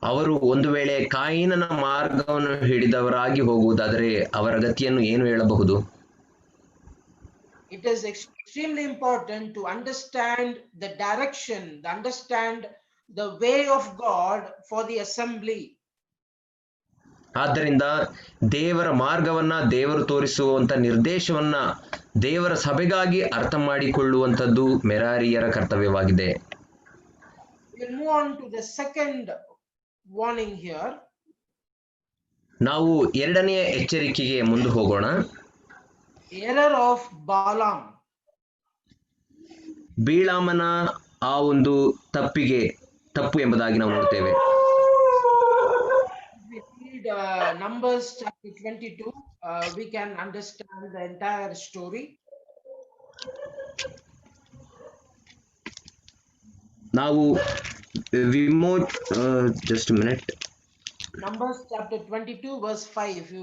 ಅವರು ಒಂದು ವೇಳೆ ಕಾಯಿನನ ಮಾರ್ಗವನ್ನು ಹಿಡಿದವರಾಗಿ ಹೋಗುವುದಾದರೆ ಅವರ ಗತಿಯನ್ನು ಏನು ಹೇಳಬಹುದು? It is extremely important to understand the direction, understand the way of God for the assembly. ಆದ್ದರಿಂದ ದೇವರ ಮಾರ್ಗವನ್ನ ದೇವರು ತೋರಿಸುವಂತ ನಿರ್ದೇಶವನ್ನ ದೇವರ ಸಭೆಗಾಗಿ ಅರ್ಥ ಮಾಡಿಕೊಳ್ಳುವಂಥದ್ದು ಮೆರಾರಿಯರ ಕರ್ತವ್ಯವಾಗಿದೆ. We'll move on to the second warning here. ನಾವು ಎರಡನೆಯ ಎಚ್ಚರಿಕೆಗೆ ಮುಂದೆ ಹೋಗೋಣ. Error of Balaam. ಬೀಳಾಮನ ಆ ಒಂದು ತಪ್ಪು ಎಂಬುದಾಗಿ ನಾವು ನೋಡ್ತೇವೆ. Numbers chapter 22, we can understand the entire story. ನಾವು just a minute. Numbers chapter 22 verse 5,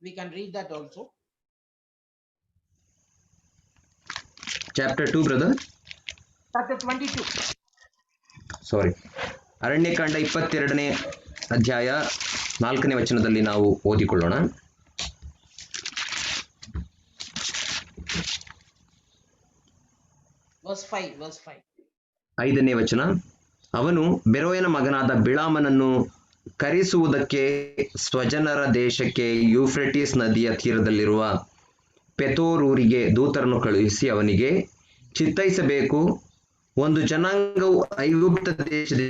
we can read that also. Chapter 2, brother. Chapter 22. Sorry. Aranya Kanda 22ನೇ ಅಧ್ಯಾಯ 4ನೇ ವಚನದಲ್ಲಿ ನಾವು ಓದಿಕೊಳ್ಳೋಣ. Verse 5. 5ನೇ ವಚನ. ಅವನು ಬೆರೋಯನ ಮಗನಾದ ಬಿಳಾಮನನ್ನು ಕರೆಸುವುದಕ್ಕೆ ಸ್ವಜನರ ದೇಶಕ್ಕೆ ಯೂಫ್ರೆಟಿಸ್ ನದಿಯ ತೀರದಲ್ಲಿರುವ ಪೆತೋರೂರಿಗೆ ದೂತರನ್ನು ಕಳುಹಿಸಿ ಅವನಿಗೆ, ಚಿತ್ತೈಸಬೇಕು, ಒಂದು ಜನಾಂಗವು ಐಗುಪ್ತ ದೇಶದ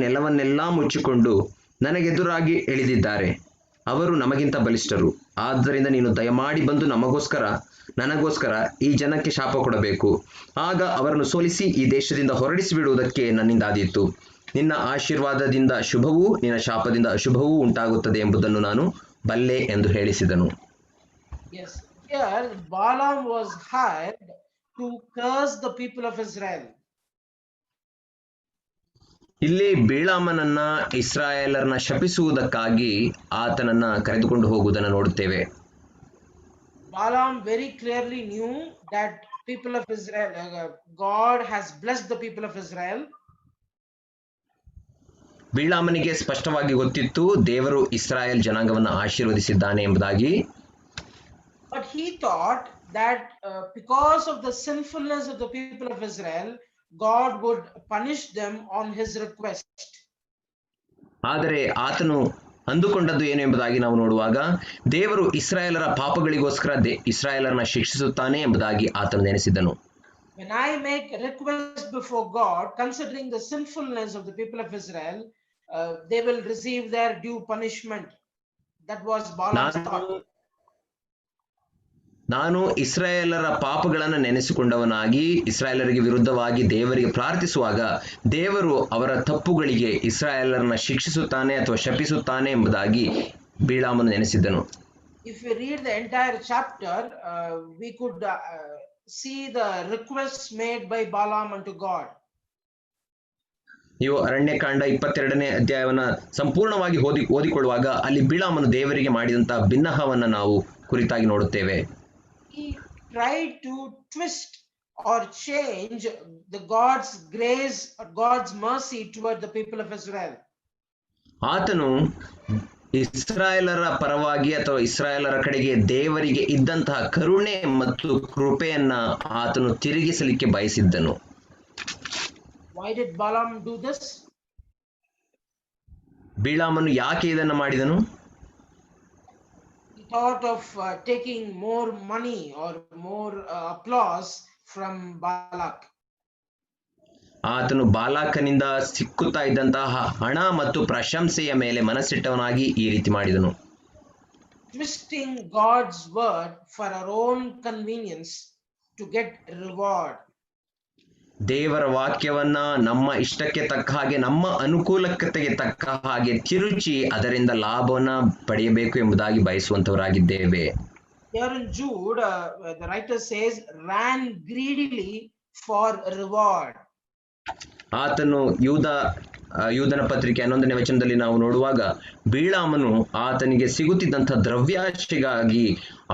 ನೆಲವನ್ನೆಲ್ಲ ಮುಚ್ಚಿಕೊಂಡು ನನಗೆದುರಾಗಿ ಇಳಿದಿದ್ದಾರೆ. ಅವರು ನಮಗಿಂತ ಬಲಿಷ್ಠರು. ಆದ್ದರಿಂದ ನೀನು ದಯಮಾಡಿ ಬಂದು ನನಗೋಸ್ಕರ ಈ ಜನಕ್ಕೆ ಶಾಪ ಕೊಡಬೇಕು. ಆಗ ಅವರನ್ನು ಸೋಲಿಸಿ ಈ ದೇಶದಿಂದ ಹೊರಡಿಸಿ ಬಿಡುವುದಕ್ಕೆ ನನ್ನಿಂದಾದೀತು. ನಿನ್ನ ಆಶೀರ್ವಾದದಿಂದ ಶುಭವೂ ನಿನ್ನ ಶಾಪದಿಂದ ಅಶುಭವೂ ಉಂಟಾಗುತ್ತದೆ ಎಂಬುದನ್ನು ನಾನು ಬಲ್ಲೆ ಎಂದು ಹೇಳಿಸಿದನು. Yes, here Balaam was hired to curse the people of Israel. ಇಲ್ಲಿ ಬಿಳಾಮನನ್ನ ಇಸ್ರಾಯೇಲರನ್ನ ಶಪಿಸುವುದಕ್ಕಾಗಿ ಆತನನ್ನ ಕರೆದುಕೊಂಡು ಹೋಗುವುದನ್ನು ನೋಡುತ್ತೇವೆ. Balaam very clearly knew that people of Israel, God has blessed the people of Israel. ಬಿಳಾಮನಿಗೆ ಸ್ಪಷ್ಟವಾಗಿ ಗೊತ್ತಿತ್ತು ದೇವರು ಇಸ್ರಾಯೇಲ್ ಜನಾಂಗವನ್ನು ಆಶೀರ್ವದಿಸಿದ್ದಾನೆ ಎಂಬುದಾಗಿ. But he thought that because of the sinfulness of the people of Israel, God would punish them on his request. ಆದರೆ ಆತನು ಅಂದುಕೊಂಡದ್ದು ಏನು ಎಂಬುದಾಗಿ ನಾವು ನೋಡುವಾಗ ದೇವರು ಇಸ್ರಾಯೇಲರ ಪಾಪಗಳಿಗೋಸ್ಕರ ಇಸ್ರಾಯೇಲರನ್ನ ಶಿಕ್ಷಿಸುತ್ತಾನೆ ಎಂಬುದಾಗಿ ಆತನು ನೆನೆಸಿದನು. When I make a request before God, considering the sinfulness of the people of Israel, they will receive their due punishment. That was Balaam's thought. ನಾನು ಇಸ್ರಾಯೇಲರ ಪಾಪಗಳನ್ನು ನೆನೆಸಿಕೊಂಡವನಾಗಿ ಇಸ್ರಾಯೇಲರಿಗೆ ವಿರುದ್ಧವಾಗಿ ದೇವರಿಗೆ ಪ್ರಾರ್ಥಿಸುವಾಗ ದೇವರು ಅವರ ತಪ್ಪುಗಳಿಗೆ ಇಸ್ರಾಯೇಲರನ್ನ ಶಿಕ್ಷಿಸುತ್ತಾನೆ ಅಥವಾ ಶಪಿಸುತ್ತಾನೆ ಎಂಬುದಾಗಿ ಬಿಳಾಮನು ನೆನೆಸಿದ್ದನು. If we read the entire chapter, we could see the requests made by Balaam unto God. ನೀವು ಅರಣ್ಯಕಾಂಡ 22ನೇ ಅಧ್ಯಾಯವನ್ನ ಸಂಪೂರ್ಣವಾಗಿ ಓದಿಕೊಳ್ಳುವಾಗ ಅಲ್ಲಿ ಬಿಳಾಮನು ದೇವರಿಗೆ ಮಾಡಿದಂತಹ ಬಿನ್ನಹವನ್ನ ನಾವು ಕುರಿತಾಗಿ ನೋಡುತ್ತೇವೆ. He tried to twist or change the God's grace or God's mercy toward the people of Israel. ಆತನು ಇಸ್ರಾಯೇಲರ ಪರವಾಗಿ ಅಥವಾ ಇಸ್ರಾಯೇಲರ ಕಡೆಗೆ ದೇವರಿಗೆ ಇದ್ದಂತಹ ಕರುಣೆ ಮತ್ತು ಕೃಪೆಯನ್ನ ಆತನು ತಿರುಗಿಸಲಿಕ್ಕೆ ಬಯಸಿದ್ದನು. Why did Balaam do this? ಬಿಳಾಮನು ಯಾಕೆ ಇದನ್ನು ಮಾಡಿದನು? He thought of taking more money or more applause from Balak. ಆತನು ಬಾಲಾಕನಿಂದ ಸಿಕ್ಕುತ್ತಾ ಇದ್ದಂತಹ ಹಣ ಮತ್ತು ಪ್ರಶಂಸೆಯ ಮೇಲೆ ಮನಸ್ಸಿಟ್ಟವನಾಗಿ ಈ ರೀತಿ ಮಾಡಿದನು. Twisting God's word for our own convenience to get reward. ದೇವರ ವಾಕ್ಯವನ್ನ ನಮ್ಮ ಇಷ್ಟಕ್ಕೆ ತಕ್ಕ ಹಾಗೆ, ನಮ್ಮ ಅನುಕೂಲತೆಗೆ ತಕ್ಕ ಹಾಗೆ ತಿರುಚಿ ಅದರಿಂದ ಲಾಭವನ್ನ ಪಡೆಯಬೇಕು ಎಂಬುದಾಗಿ ಬಯಸುವಂತವರಾಗಿದ್ದೇವೆ. Here in Jude, the writer says, ran greedily for reward. ಆತನು ಯೂದನ ಪತ್ರಿಕೆ 11ನೇ ವಚನದಲ್ಲಿ ನಾವು ನೋಡುವಾಗ ಬಿಳಾಮನು ಆತನಿಗೆ ಸಿಗುತ್ತಿದ್ದಂಥ ದ್ರವ್ಯಾಶೆಗಾಗಿ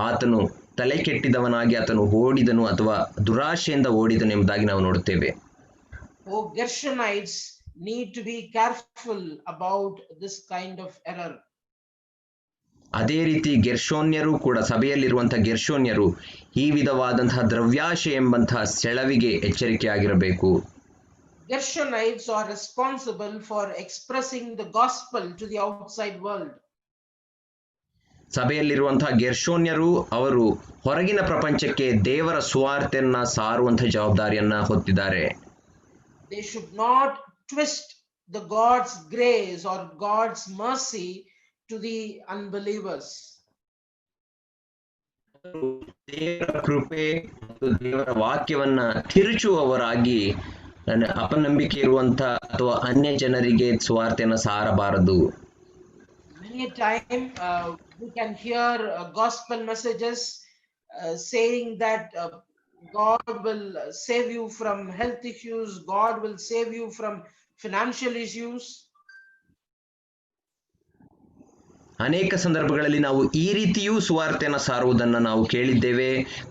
ಆತನು ತಲೆ ಕೆಟ್ಟಿದವನಾಗಿ ಆತನು ಓಡಿದನು ಅಥವಾ ದುರಾಶೆಯಿಂದ ಓಡಿದನು ಎಂಬುದಾಗಿ ನಾವು ನೋಡುತ್ತೇವೆ. Oh, Gershonites need to be careful about this kind of error. ಅದೇ ರೀತಿ ಗೆರ್ಷೋನ್ಯರು ಕೂಡ, ಸಭೆಯಲ್ಲಿರುವಂತಹ ಗೆರ್ಷೋನ್ಯರು ಈ ವಿಧವಾದಂತಹ ದ್ರವ್ಯಾಶೆ ಎಂಬಂತಹ ಸೆಳವಿಗೆ ಎಚ್ಚರಿಕೆಯಾಗಿರಬೇಕು. Gershonites are responsible for expressing the gospel to the outside world. ಸಭೆಯಲ್ಲಿರುವಂತಹ ಗೆರ್ಷೋನ್ಯರು ಅವರು ಹೊರಗಿನ ಪ್ರಪಂಚಕ್ಕೆ ದೇವರ ಸುವಾರ್ತೆಯನ್ನ ಸಾರುವಂತಹ ಜವಾಬ್ದಾರಿಯನ್ನ ಹೊತ್ತಿದ್ದಾರೆ. They should not twist the God's grace or God's mercy to the unbelievers. ದೇವರ ಕೃಪೆ ಮತ್ತು ದೇವರ ವಾಕ್ಯವನ್ನ ತಿರುಚುವವರಾಗಿ ಅಪನಂಬಿಕೆ ಇರುವಂತಹ ಅಥವಾ ಅನ್ಯ ಜನರಿಗೆ ಸುವಾರ್ತೆಯನ್ನು ಸಾರಬಾರದು. Many a time we can hear gospel messages saying that God will save you from health issues, God will save you from financial issues. ಅನೇಕ ಸಂದರ್ಭಗಳಲ್ಲಿ ನಾವು ಈ ರೀತಿಯೂ ಸುವಾರ್ತೆಯನ್ನು ಸಾರುವುದನ್ನು ನಾವು ಕೇಳಿದ್ದೇವೆ.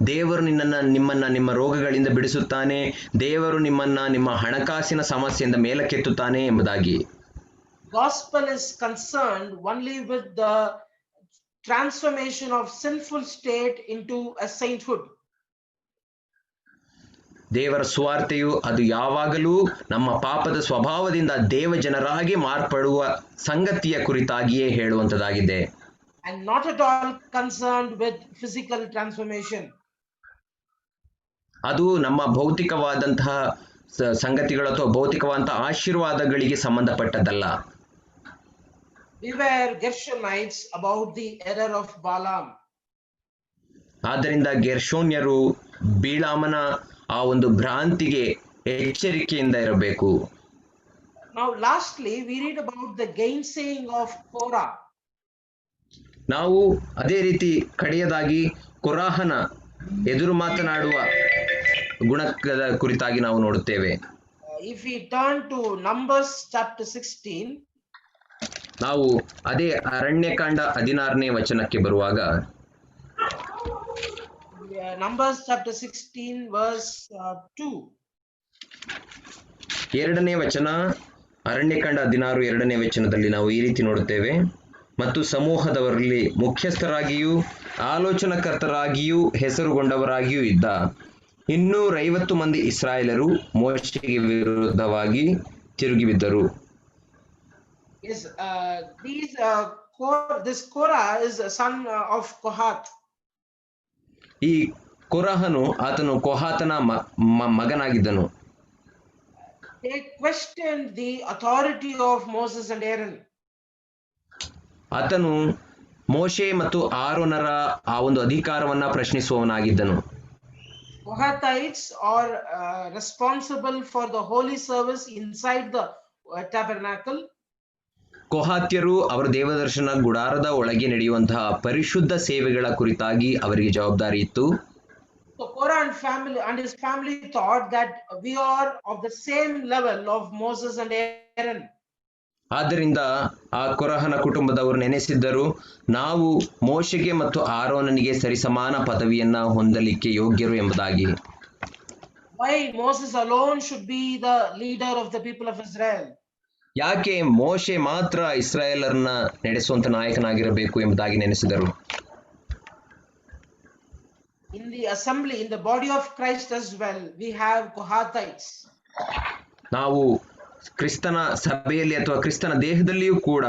ದೇವರು ನಿಮ್ಮನ್ನ ನಿಮ್ಮ ರೋಗಗಳಿಂದ ಬಿಡಿಸುತ್ತಾನೆ, ದೇವರು ನಿಮ್ಮನ್ನ ನಿಮ್ಮ ಹಣಕಾಸಿನ ಸಮಸ್ಯೆಯಿಂದ ಮೇಲಕ್ಕೆತ್ತುತ್ತಾನೆ ಎಂಬುದಾಗಿ. Gospel is concerned only with the transformation of sinful state into a sainthood. ದೇವರ ಸುವಾರ್ತೆಯು ಅದು ಯಾವಾಗಲೂ ನಮ್ಮ ಪಾಪದ ಸ್ವಭಾವದಿಂದ ದೇವ ಜನರಾಗಿ ಮಾರ್ಪಡುವ ಸಂಗತಿಯ ಕುರಿತಾಗಿಯೇ ಹೇಳುವಂತದಾಗಿದೆ. And not at all concerned with physical transformation. ಅದು ನಮ್ಮ ಭೌತಿಕವಾದಂತಹ ಸಂಗತಿಗಳು ಅಥವಾ ಭೌತಿಕವಾದಂತಹ ಆಶೀರ್ವಾದಗಳಿಗೆ ಸಂಬಂಧಪಟ್ಟದ್ದಲ್ಲ. Beware Gershonites about the error of Balaam. ಆದ್ದರಿಂದ ಗೆರ್ಷೋನ್ಯರು ಬಿಳಾಮನ ಆ ಒಂದು ಭ್ರಾಂತಿಗೆ ಎಚ್ಚರಿಕೆಯಿಂದ ಇರಬೇಕು. Now lastly we read about the gainsaying of Korah. ನಾವು ಅದೇ ರೀತಿ ಕಡೆಯದಾಗಿ ಕೊರಾಹನ ಎದುರು ಮಾತನಾಡುವ ಗುಣದ ಕುರಿತಾಗಿ ನಾವು ನೋಡುತ್ತೇವೆ. If we turn to Numbers chapter 16, ನಾವು ಅದೇ ಅರಣ್ಯಕಾಂಡ 16ನೇ ವಚನಕ್ಕೆ ಬರುವಾಗ Numbers chapter 16 verse 2. ಎರಡನೇ ವಚನ, ಅರಣ್ಯಕಾಂಡ 16 ಎರಡನೇ ವಚನದಲ್ಲಿ ನಾವು ಈ ರೀತಿ ನೋಡುತ್ತೇವೆ. ಮತ್ತು ಸಮೂಹದವರಲ್ಲಿ ಮುಖ್ಯಸ್ಥರಾಗಿಯೂ ಆಲೋಚನಾಕರ್ತರಾಗಿಯೂ ಹೆಸರುಗೊಂಡವರಾಗಿಯೂ ಇದ್ದ 250 ಮಂದಿ ಇಸ್ರಾಯೇಲರು ಮೋಶೆಗೆ ವಿರುದ್ಧವಾಗಿ ತಿರುಗಿಬಿದ್ದರು. Yes, this Korah is a son of Kohath. ಈ ಕೊರಹನು ಆತನು ಕೊಹಾತನ ಮಗನಾಗಿದ್ದನು. They questioned the authority of Moses and Aaron. ಆತನು ಮೋಶೆ ಮತ್ತು ಆರೋನರ ಆ ಒಂದು ಅಧಿಕಾರವನ್ನ ಪ್ರಶ್ನಿಸುವವನಾಗಿದ್ದನು. Kohathites are responsible for the holy service inside the tabernacle. ಕೊಹಾತ್ಯರು ಅವರ ದೇವದರ್ಶನ ಗುಡಾರದ ಒಳಗೆ ನಡೆಯುವಂತಹ ಪರಿಶುದ್ಧ ಸೇವೆಗಳ ಕುರಿತಾಗಿ ಅವರಿಗೆ ಜವಾಬ್ದಾರಿ ಇತ್ತು. So Korah and his family thought that we are of the same level of Moses and Aaron. ಆದ್ದರಿಂದ ಆ ಕೊರಹನ ಕುಟುಂಬದವರು ನೆನೆಸಿದ್ದರು, ನಾವು ಮೋಶೆಗೆ ಮತ್ತು ಆರೋನನಿಗೆ ಸರಿಸಮಾನ ಪದವಿಯನ್ನ ಹೊಂದಲಿಕ್ಕೆ ಯೋಗ್ಯರು ಎಂಬುದಾಗಿ. Why Moses alone should be the leader of the people of Israel? ಯಾಕೆ ಮೋಶೆ ಮಾತ್ರ ಇಸ್ರಾಯೇಲರನ್ನ ನಡೆಸುವಂತ ನಾಯಕನಾಗಿರಬೇಕು ಎಂಬುದಾಗಿ ನೆನೆಸಿದರು. In the assembly, in the body of Christ as well, we have Kohathites. ನಾವು ಕ್ರಿಸ್ತನ ಸಭೆಯಲ್ಲಿ ಅಥವಾ ಕ್ರಿಸ್ತನ ದೇಹದಲ್ಲಿಯೂ ಕೂಡ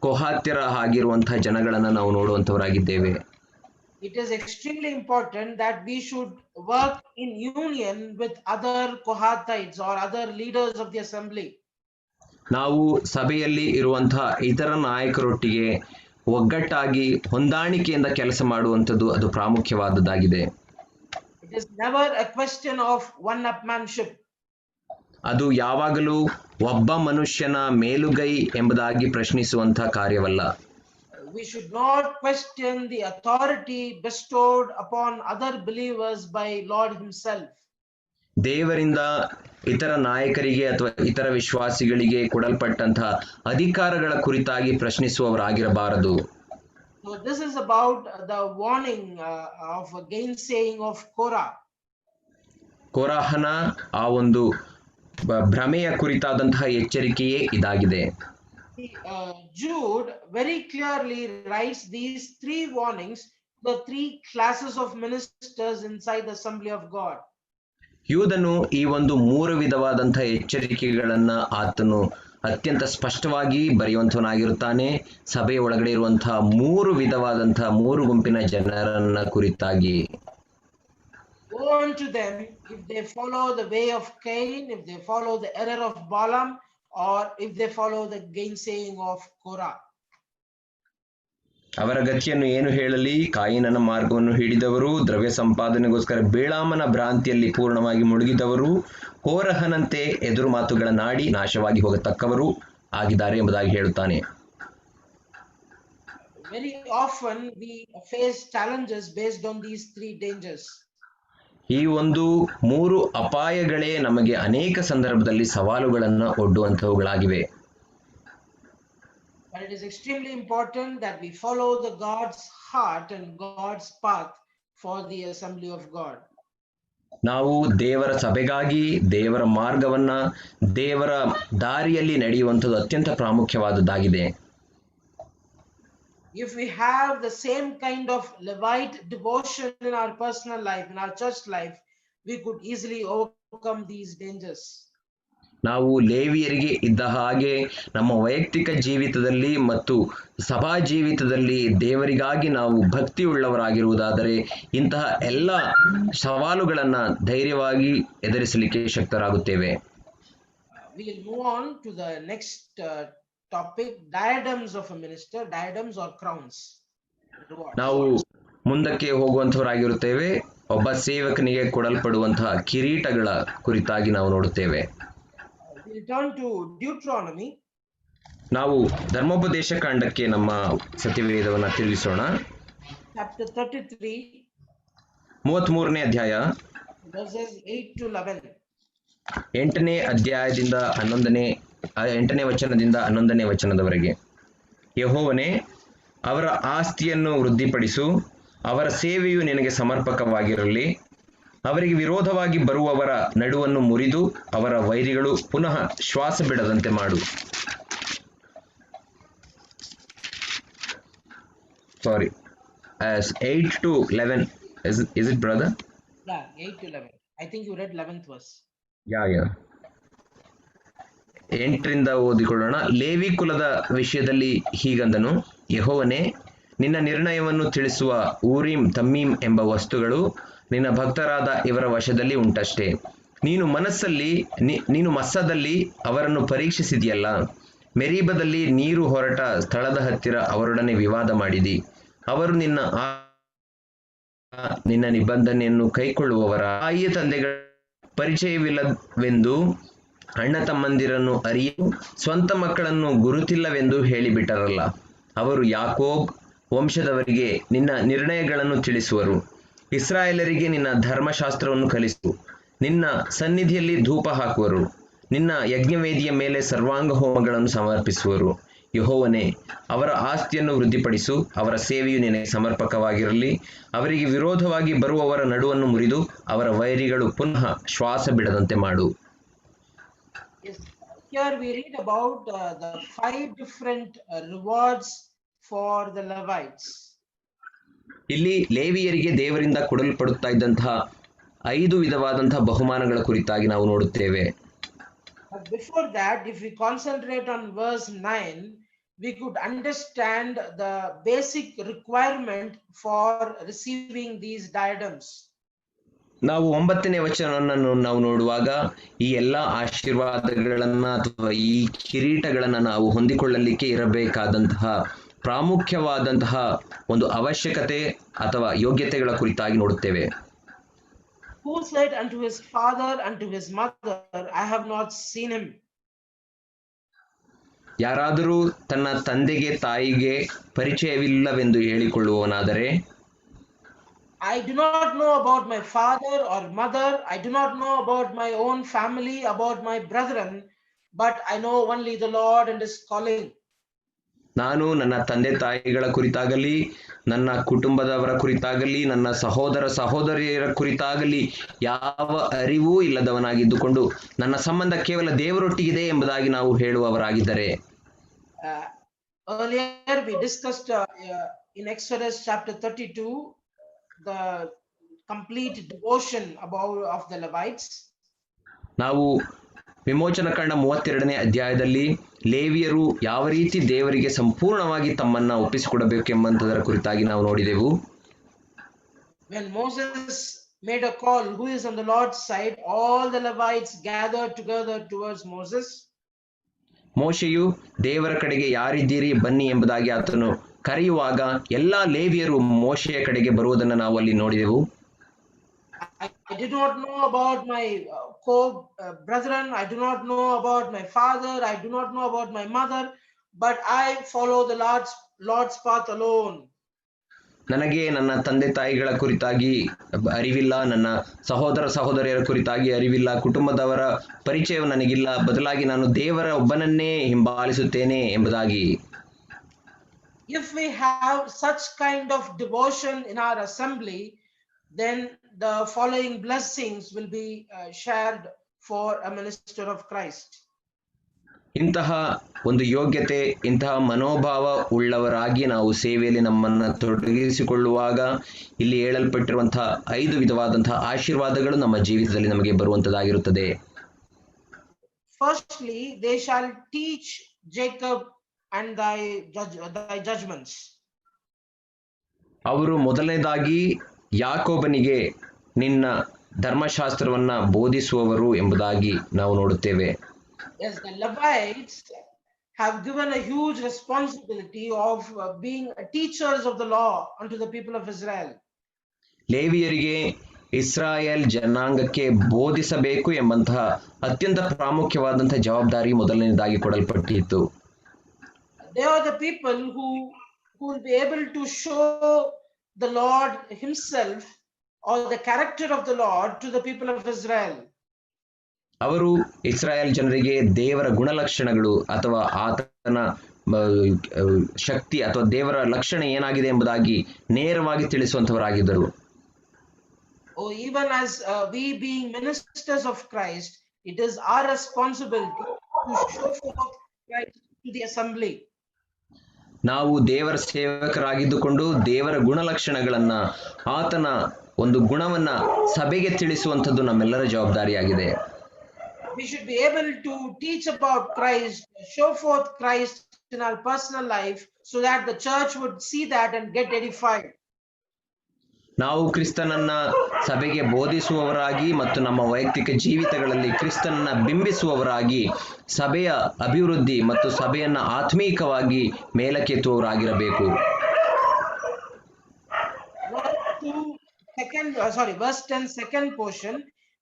ಕೊಹಾತ್ಯರ ಆಗಿರುವಂತಹ ಜನಗಳನ್ನ ನಾವು ನೋಡುವಂತವರಾಗಿದ್ದೇವೆ. It is extremely important that we should work in union with other Kohathites or other leaders of the assembly. ನಾವು ಸಭೆಯಲ್ಲಿ ಇರುವಂತಹ ಇತರ ನಾಯಕರೊಟ್ಟಿಗೆ ಒಗ್ಗಟ್ಟಾಗಿ ಹೊಂದಾಣಿಕೆಯಿಂದ ಕೆಲಸ ಮಾಡುವಂಥದ್ದು ಅದು ಪ್ರಾಮುಖ್ಯವಾದದ್ದಾಗಿದೆ. It is never a question of one-upmanship. ಅದು ಯಾವಾಗಲೂ ಒಬ್ಬ ಮನುಷ್ಯನ ಮೇಲುಗೈ ಎಂಬುದಾಗಿ ಪ್ರಶ್ನಿಸುವಂತಹ ಕಾರ್ಯವಲ್ಲ. We should not question the authority bestowed upon other believers by Lord himself. ದೇವರಿಂದ ಇತರ ನಾಯಕರಿಗೆ ಅಥವಾ ಇತರ ವಿಶ್ವಾಸಿಗಳಿಗೆ ಕೊಡಲ್ಪಟ್ಟಂತಹ ಅಧಿಕಾರಗಳ ಕುರಿತಾಗಿ ಪ್ರಶ್ನಿಸುವವರಾಗಿರಬಾರದು. So this is about the warning of a gainsaying of Korah. ಕೊರಹನ ಆ ಒಂದು ಭ್ರಮೆಯ ಕುರಿತಾದಂತಹ ಎಚ್ಚರಿಕೆಯೇ ಇದಾಗಿದೆ. Jude very clearly writes these three warnings to the three classes of ministers inside the assembly of God. ಯೂದನು ಈ ಒಂದು ಮೂರು ವಿಧವಾದಂತಹ ಎಚ್ಚರಿಕೆಗಳನ್ನ ಆತನು ಅತ್ಯಂತ ಸ್ಪಷ್ಟವಾಗಿ ಬರೆಯುವಂತವನಾಗಿರುತ್ತಾನೆ. ಸಭೆಯ ಒಳಗಡೆ ಇರುವಂತಹ ಮೂರು ವಿಧವಾದಂತಹ ಮೂರು ಗುಂಪಿನ ಜನರನ್ನ ಕುರಿತಾಗಿ. Woe unto them if they follow the way of Cain, if they follow the error of Balaam, or if they follow the gainsaying of Korah. ಅವರ ಗತಿಯನ್ನು ಏನು ಹೇಳಲಿ? ಕಾಯಿನನ ಮಾರ್ಗವನ್ನು ಹಿಡಿದವರು, ದ್ರವ್ಯ ಸಂಪಾದನೆಗೋಸ್ಕರ ಬೇಳಾಮನ ಭ್ರಾಂತಿಯಲ್ಲಿ ಪೂರ್ಣವಾಗಿ ಮುಳುಗಿದವರು, ಕೋರಹನಂತೆ ಎದುರು ಮಾತುಗಳನ್ನಾಡಿ ನಾಶವಾಗಿ ಹೋಗತಕ್ಕವರು ಆಗಿದ್ದಾರೆ ಎಂಬುದಾಗಿ ಹೇಳುತ್ತಾನೆ. Very often we face challenges based on these three dangers. ಈ ಒಂದು ಮೂರು ಅಪಾಯಗಳೇ ನಮಗೆ ಅನೇಕ ಸಂದರ್ಭದಲ್ಲಿ ಸವಾಲುಗಳನ್ನ ಒಡ್ಡುವಂತವುಗಳಾಗಿವೆ. But it is extremely important that we follow the God's heart and God's path for the assembly of God. ನಾವು ದೇವರ ಸಭೆಗಾಗಿ ದೇವರ ಮಾರ್ಗವನ್ನ ದೇವರ ದಾರಿಯಲ್ಲಿ ನಡೆಯುವಂಥದ್ದು ಅತ್ಯಂತ ಪ್ರಾಮುಖ್ಯವಾದದ್ದಾಗಿದೆ. If we have the same kind of Levite devotion in our personal life, in our church life, we could easily overcome these dangers. ನಾವು ಲೇವಿಯರಿಗೆ ಇದ್ದ ಹಾಗೆ ನಮ್ಮ ವೈಯಕ್ತಿಕ ಜೀವಿತದಲ್ಲಿ ಮತ್ತು ಸಭಾ ಜೀವಿತದಲ್ಲಿ ದೇವರಿಗಾಗಿ ನಾವು ಭಕ್ತಿ ಉಳ್ಳವರಾಗಿರುವುದಾದರೆ ಇಂತಹ ಎಲ್ಲ ಸವಾಲುಗಳನ್ನ ಧೈರ್ಯವಾಗಿ ಎದುರಿಸಲಿಕ್ಕೆ ಶಕ್ತರಾಗುತ್ತೇವೆ. We will move on to the next topic, diadems of a minister, diadems or crowns. ನಾವು ಮುಂದಕ್ಕೆ ಹೋಗುವಂತವರಾಗಿರುತ್ತೇವೆ. ಒಬ್ಬ ಸೇವಕನಿಗೆ ಕೊಡಲ್ಪಡುವಂತಹ ಕಿರೀಟಗಳ ಕುರಿತಾಗಿ ನಾವು ನೋಡುತ್ತೇವೆ. We turn to Deuteronomy. ನಾವು ಧರ್ಮೋಪದೇಶ ಕಾಂಡಕ್ಕೆ ನಮ್ಮ ಸತ್ಯವೇದವನ್ನ ತಿರುಗಿಸೋಣ. Chapter 33, 33ನೇ ಅಧ್ಯಾಯ verses 8 to 11. 8ನೇ ಅಧ್ಯಾಯದಿಂದ 8ನೇ ವಚನದಿಂದ 11ನೇ ವಚನದವರೆಗೆ. ಯೆಹೋವನೇ, ಅವರ ಆಸ್ತಿಯನ್ನು ವೃದ್ಧಿಪಡಿಸು, ಅವರ ಸೇವೆಯು ನಿನಗೆ ಸಮರ್ಪಕವಾಗಿರಲಿ. ಅವರಿಗೆ ವಿರೋಧವಾಗಿ ಬರುವವರ ನಡುವನ್ನು ಮುರಿದು ಅವರ ವೈರಿಗಳು ಪುನಃ ಶ್ವಾಸ ಬಿಡದಂತೆ ಮಾಡು. Sorry, as 8 to 11 is it brother? Yeah, 8 to 11. I think you read 11th verse. Yeah. 8ರಿಂದ ಓದಿಕೊಳ್ಳೋಣ. ಲೇವಿ ಕುಲದ ವಿಷಯದಲ್ಲಿ ಹೀಗಂದನು, ಯೆಹೋವನೇ, ನಿನ್ನ ನಿರ್ಣಯವನ್ನು ತಿಳಿಸುವ ಊರೀಮ್ ತಮ್ಮೀಮ್ ಎಂಬ ವಸ್ತುಗಳು ನಿನ್ನ ಭಕ್ತರಾದ ಇವರ ವಶದಲ್ಲಿ ಉಂಟಷ್ಟೇ. ನೀನು ಮಸ್ಸದಲ್ಲಿ ಅವರನ್ನು ಪರೀಕ್ಷಿಸಿದೆಯಲ್ಲ. ಮೆರೀಬದಲ್ಲಿ ನೀರು ಹೊರಟ ಸ್ಥಳದ ಹತ್ತಿರ ಅವರೊಡನೆ ವಿವಾದ ಮಾಡಿದಿ. ಅವರು ನಿನ್ನ ನಿಬಂಧನೆಯನ್ನು ಕೈಕೊಳ್ಳುವವರ ತಾಯಿಯ ತಂದೆಗಳ ಪರಿಚಯವಿಲ್ಲವೆಂದು ಅಣ್ಣ ತಮ್ಮಂದಿರನ್ನು ಅರಿಯು, ಸ್ವಂತ ಮಕ್ಕಳನ್ನು ಗುರುತಿಲ್ಲವೆಂದು ಹೇಳಿಬಿಟ್ಟರಲ್ಲ. ಅವರು ಯಾಕೋಬ್ ವಂಶದವರಿಗೆ ನಿನ್ನ ನಿರ್ಣಯಗಳನ್ನು ತಿಳಿಸುವರು. ಇಸ್ರಾಯೇಲರಿಗೆ ನಿನ್ನ ಧರ್ಮಶಾಸ್ತ್ರವನ್ನು ಕಲಿಸು. ನಿನ್ನ ಸನ್ನಿಧಿಯಲ್ಲಿ ಧೂಪ ಹಾಕುವರು. ನಿನ್ನ ಯಜ್ಞವೇದಿಯ ಮೇಲೆ ಸರ್ವಾಂಗ ಹೋಮಗಳನ್ನು ಸಮರ್ಪಿಸುವರು. ಯೆಹೋವನೇ, ಅವರ ಆಸ್ತಿಯನ್ನು ವೃದ್ಧಿಪಡಿಸು. ಅವರ ಸೇವೆಯು ನಿನಗೆ ಸಮರ್ಪಕವಾಗಿರಲಿ. ಅವರಿಗೆ ವಿರೋಧವಾಗಿ ಬರುವವರ ನಡುವನ್ನು ಮುರಿದು ಅವರ ವೈರಿಗಳು ಪುನಃ ಶ್ವಾಸ ಬಿಡದಂತೆ ಮಾಡು. Yes. Here we read about the 5 different rewards for the Levites. ಇಲ್ಲಿ ಲೇವಿಯರಿಗೆ ದೇವರಿಂದ ಕೊಡಲ್ಪಡುತ್ತಾ ಇದ್ದಂತಹ 5 ವಿಧವಾದಂತಹ ಬಹುಮಾನಗಳ ಕುರಿತಾಗಿ ನಾವು ನೋಡುತ್ತೇವೆ. But before that, if we concentrate on verse 9, we could understand the basic requirement for receiving these diadems. ನಾವು 9ನೇ ವಚನವನ್ನು ನಾವು ನೋಡುವಾಗ ಈ ಎಲ್ಲಾ ಆಶೀರ್ವಾದಗಳನ್ನ ಅಥವಾ ಈ ಕಿರೀಟಗಳನ್ನ ನಾವು ಹೊಂದಿಕೊಳ್ಳಲಿಕ್ಕೆ ಇರಬೇಕಾದಂತಹ ಪ್ರಾಮುಖ್ಯವಾದಂತಹ ಒಂದು ಅವಶ್ಯಕತೆ ಅಥವಾ ಯೋಗ್ಯತೆಗಳ ಕುರಿತಾಗಿ ನೋಡುತ್ತೇವೆ. Who said unto his father, unto his mother, I have not seen him? ಯಾರಾದರೂ ತನ್ನ ತಂದೆಗೆ ತಾಯಿಗೆ ಪರಿಚಯವಿಲ್ಲವೆಂದು ಹೇಳಿಕೊಳ್ಳುವವನಾದರೆ, I do not know about my father or mother, I do not know about my own family, about my brethren, but I know only the Lord and his calling. ನಾನು ನನ್ನ ತಂದೆ ತಾಯಿಗಳ ಕುರಿತಾಗಲಿ, ನನ್ನ ಕುಟುಂಬದವರ ಕುರಿತಾಗಲಿ, ನನ್ನ ಸಹೋದರ ಸಹೋದರಿಯರ ಕುರಿತಾಗಲಿ ಯಾವ ಅರಿವೂ ಇಲ್ಲದವನಾಗಿದ್ದುಕೊಂಡು ನನ್ನ ಸಂಬಂಧ ಕೇವಲ ದೇವರೊಟ್ಟಿಗಿದೆ ಎಂಬುದಾಗಿ ನಾವು ಹೇಳುವವರಾಗಿದ್ದರೆ, Earlier we discussed in Exodus chapter 32 the complete devotion of the Levites. ನಾವು ವಿಮೋಚನಕಾಂಡ 32ನೇ ಅಧ್ಯಾಯದಲ್ಲಿ ಲೇವಿಯರು ಯಾವ ರೀತಿ ದೇವರಿಗೆ ಸಂಪೂರ್ಣವಾಗಿ ತಮ್ಮನ್ನ ಒಪ್ಪಿಸಿಕೊಡಬೇಕೆಂಬಂತದರ ಕುರಿತಾಗಿ ನಾವು ನೋಡಿದೆವು. When Moses made a call, who is on the Lord's side, all the Levites gathered together towards Moses. ಮೋಶೆಯು ದೇವರ ಕಡೆಗೆ ಯಾರಿದ್ದೀರಿ ಬನ್ನಿ ಎಂಬುದಾಗಿ ಆತನು ಕರೆಯುವಾಗ ಎಲ್ಲಾ ಲೇವಿಯರು ಮೋಶೆಯ ಕಡೆಗೆ ಬರುವುದನ್ನು ನಾವು ಅಲ್ಲಿ ನೋಡಿದೆವು. I did not know about my co-brethren, I do not know about my father, I do not know about my mother, but I follow the Lord's path alone. ನನಗೆ ನನ್ನ ತಂದೆ ತಾಯಿಗಳ ಕುರಿತಾಗಿ ಅರಿವಿಲ್ಲ, ನನ್ನ ಸಹೋದರ ಸಹೋದರಿಯರ ಕುರಿತಾಗಿ ಅರಿವಿಲ್ಲ, ಕುಟುಂಬದವರ ಪರಿಚಯವು ನನಗಿಲ್ಲ, ಬದಲಾಗಿ ನಾನು ದೇವರ ಒಬ್ಬನನ್ನೇ ಹಿಂಬಾಲಿಸುತ್ತೇನೆ ಎಂಬುದಾಗಿ. If we have such kind of devotion in our assembly, then the following blessings will be shared for a minister of Christ. ಇಂತಹ ಒಂದು ಯೋಗ್ಯತೆ, ಇಂತಹ ಮನೋಭಾವ ಉಳ್ಳವರಾಗಿ ನಾವು ಸೇವೆಯಲ್ಲಿ ನಮ್ಮನ್ನು ತೊಡಗಿಸಿಕೊಳ್ಳುವಾಗ ಇಲ್ಲಿ ಹೇಳಲ್ಪಟ್ಟಿರುವಂತಹ 5 ವಿಧವಾದಂತಹ ಆಶೀರ್ವಾದಗಳು ನಮ್ಮ ಜೀವಿತದಲ್ಲಿ ನಮಗೆ ಬರುವಂತದ್ದಾಗಿರುತ್ತದೆ. Firstly, they shall teach Jacob and thy judgments. ಅವರು ಮೊದಲನೇದಾಗಿ ಯಾಕೋಬನಿಗೆ ನಿನ್ನ ಧರ್ಮಶಾಸ್ತ್ರವನ್ನ ಬೋಧಿಸುವವರು ಎಂಬುದಾಗಿ ನಾವು ನೋಡುತ್ತೇವೆ. Yes, the Levites have given a huge responsibility of being teachers of the law unto the people of Israel. ಲೇವಿಯರಿಗೆ Israel ಜನಾಂಗಕ್ಕೆ ಬೋಧಿಸಬೇಕು ಎಂಬಂತಹ ಅತ್ಯಂತ ಪ್ರಾಮುಖ್ಯವಾದಂತಹ ಜವಾಬ್ದಾರಿ ಮೊದಲನೇದಾಗಿ ಕೊಡಲ್ಪಟ್ಟಿತ್ತು. They are the people who will be able to show the Lord himself or the character of the Lord to the people of Israel. ಅವರು ಇಸ್ರಾಯೇಲ್ ಜನರಿಗೆ ದೇವರ ಗುಣಲಕ್ಷಣಗಳು ಅಥವಾ ಆತನ ಶಕ್ತಿ ಅಥವಾ ದೇವರ ಲಕ್ಷಣ ಏನಾಗಿದೆ ಎಂಬುದಾಗಿ ನೇರವಾಗಿ ತಿಳಿಸುವಂತವರಾಗಿದ್ದರು. Oh, even as we being ministers of Christ, it is our responsibility to show forth Christ to the assembly. ನಾವು ದೇವರ ಸೇವಕರಾಗಿದ್ದುಕೊಂಡು ದೇವರ ಗುಣಲಕ್ಷಣಗಳನ್ನ, ಆತನ ಒಂದು ಗುಣವನ್ನ ಸಭೆಗೆ ತಿಳಿಸುವಂಥದ್ದು ನಮ್ಮೆಲ್ಲರ ಜವಾಬ್ದಾರಿಯಾಗಿದೆ. We should be able to teach about Christ, show forth Christ in our personal life so that the church would see that and get edified. ನಾವು ಕ್ರಿಸ್ತನನ್ನ ಸಭೆಗೆ ಬೋಧಿಸುವವರಾಗಿ ಮತ್ತು ನಮ್ಮ ವೈಯಕ್ತಿಕ ಜೀವಿತಗಳಲ್ಲಿ ಕ್ರಿಸ್ತನನ್ನ ಬಿಂಬಿಸುವವರಾಗಿ ಸಭೆಯ ಅಭಿವೃದ್ಧಿ ಮತ್ತು ಸಭೆಯನ್ನ ಆತ್ಮೀಕವಾಗಿ ಮೇಲಕ್ಕೆತ್ತುವವರಾಗಿರಬೇಕು. Verse 10, second portion,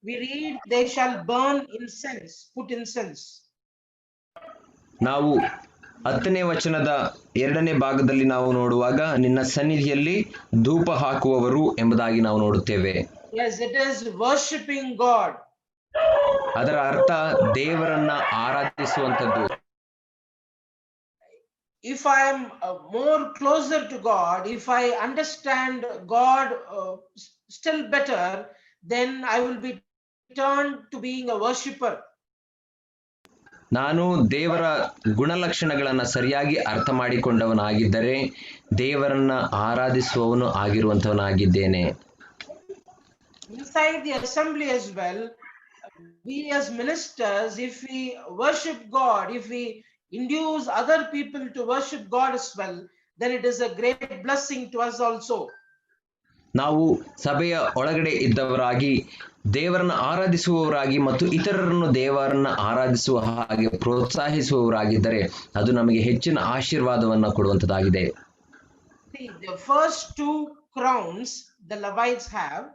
we read, they shall burn incense, put incense. ನಾವು 10ನೇ ವಚನದ 2ನೇ ಭಾಗದಲ್ಲಿ ನಾವು ನೋಡುವಾಗ ನಿನ್ನ ಸನ್ನಿಧಿಯಲ್ಲಿ ಧೂಪ ಹಾಕುವವರು ಎಂಬುದಾಗಿ ನಾವು ನೋಡುತ್ತೇವೆ. Yes, it is worshipping God. ಅದರ ಅರ್ಥ ದೇವರನ್ನ ಆರಾಧಿಸುವಂಥದ್ದು. If I am more closer to God, if I understand God still better, then I will be turned to being a worshipper. ನಾನು ದೇವರ ಗುಣಲಕ್ಷಣಗಳನ್ನ ಸರಿಯಾಗಿ ಅರ್ಥ ಮಾಡಿಕೊಂಡವನಾಗಿದ್ದರೆ ದೇವರನ್ನ ಆರಾಧಿಸುವವನು ಆಗಿರುವಂತವನಾಗಿದ್ದೇನೆ. Inside the assembly as well, we as ministers, if we worship God, if we induce other people to worship God as well, then it is a great blessing to us also. ನಾವು ಸಭೆಯ ಒಳಗಡೆ ಇದ್ದವರಾಗಿ ದೇವರನ್ನ ಆರಾಧಿಸುವವರಾಗಿ ಮತ್ತು ಇತರರನ್ನು ದೇವರನ್ನ ಆರಾಧಿಸುವ ಹಾಗೆ ಪ್ರೋತ್ಸಾಹಿಸುವವರಾಗಿದ್ದರೆ ಅದು ನಮಗೆ ಹೆಚ್ಚಿನ ಆಶೀರ್ವಾದವನ್ನ ಕೊಡುವಂತದ್ದಾಗಿದೆ. See, the first two crowns the Levites have.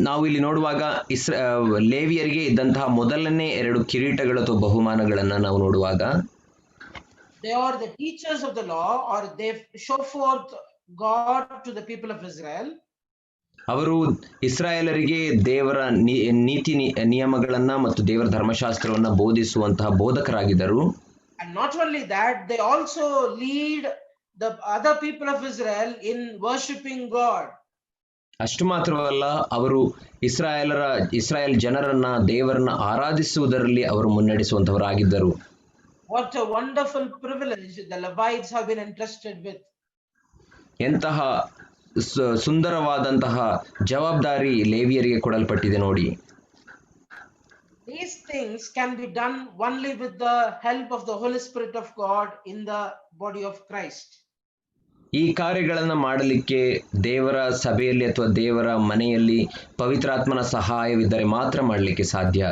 ನಾವು ಇಲ್ಲಿ ನೋಡುವಾಗ ಲೇವಿಯರಿಗೆ ಇದ್ದಂತಹ ಮೊದಲನೇ 2 ಕಿರೀಟಗಳು ಅಥವಾ ಬಹುಮಾನಗಳನ್ನ ನಾವು ನೋಡುವಾಗ They are the teachers of the law, or they show forth God to the people of Israel. ಅವರು ಇಸ್ರಾಯೇಲರಿಗೆ ದೇವರ ನೀತಿ ನಿಯಮಗಳನ್ನ ಮತ್ತು ದೇವರ ಧರ್ಮಶಾಸ್ತ್ರವನ್ನ ಬೋಧಿಸುವಂತಹ ಬೋಧಕರಾಗಿದ್ದರು. And not only that, they also lead the other people of Israel in worshiping God. ಅಷ್ಟು ಮಾತ್ರವಲ್ಲ, ಅವರು ಇಸ್ರಾಯೇಲ್ ಜನರನ್ನ ದೇವರನ್ನ ಆರಾಧಿಸುವುದರಲ್ಲಿ ಅವರು ಮುನ್ನಡೆಸುವಂತವರಾಗಿದ್ದರು. What a wonderful privilege the Levites have been entrusted with. ಎಂತಹ ಸುಂದರವಾದಂತಹ ಜವಾಬ್ದಾರಿ ಲೇವಿಯರಿಗೆ ಕೊಡಲ್ಪಟ್ಟಿದೆ ನೋಡಿ. These things can be done only with the help of the Holy Spirit of God in the body of Christ. ಈ ಕಾರ್ಯಗಳನ್ನು ಮಾಡಲಿಕ್ಕೆ ದೇವರ ಸಭೆಯಲ್ಲಿ ಅಥವಾ ದೇವರ ಮನೆಯಲ್ಲಿ ಪವಿತ್ರಾತ್ಮನ ಸಹಾಯವಿದ್ದರೆ ಮಾತ್ರ ಮಾಡಲಿಕ್ಕೆ ಸಾಧ್ಯ.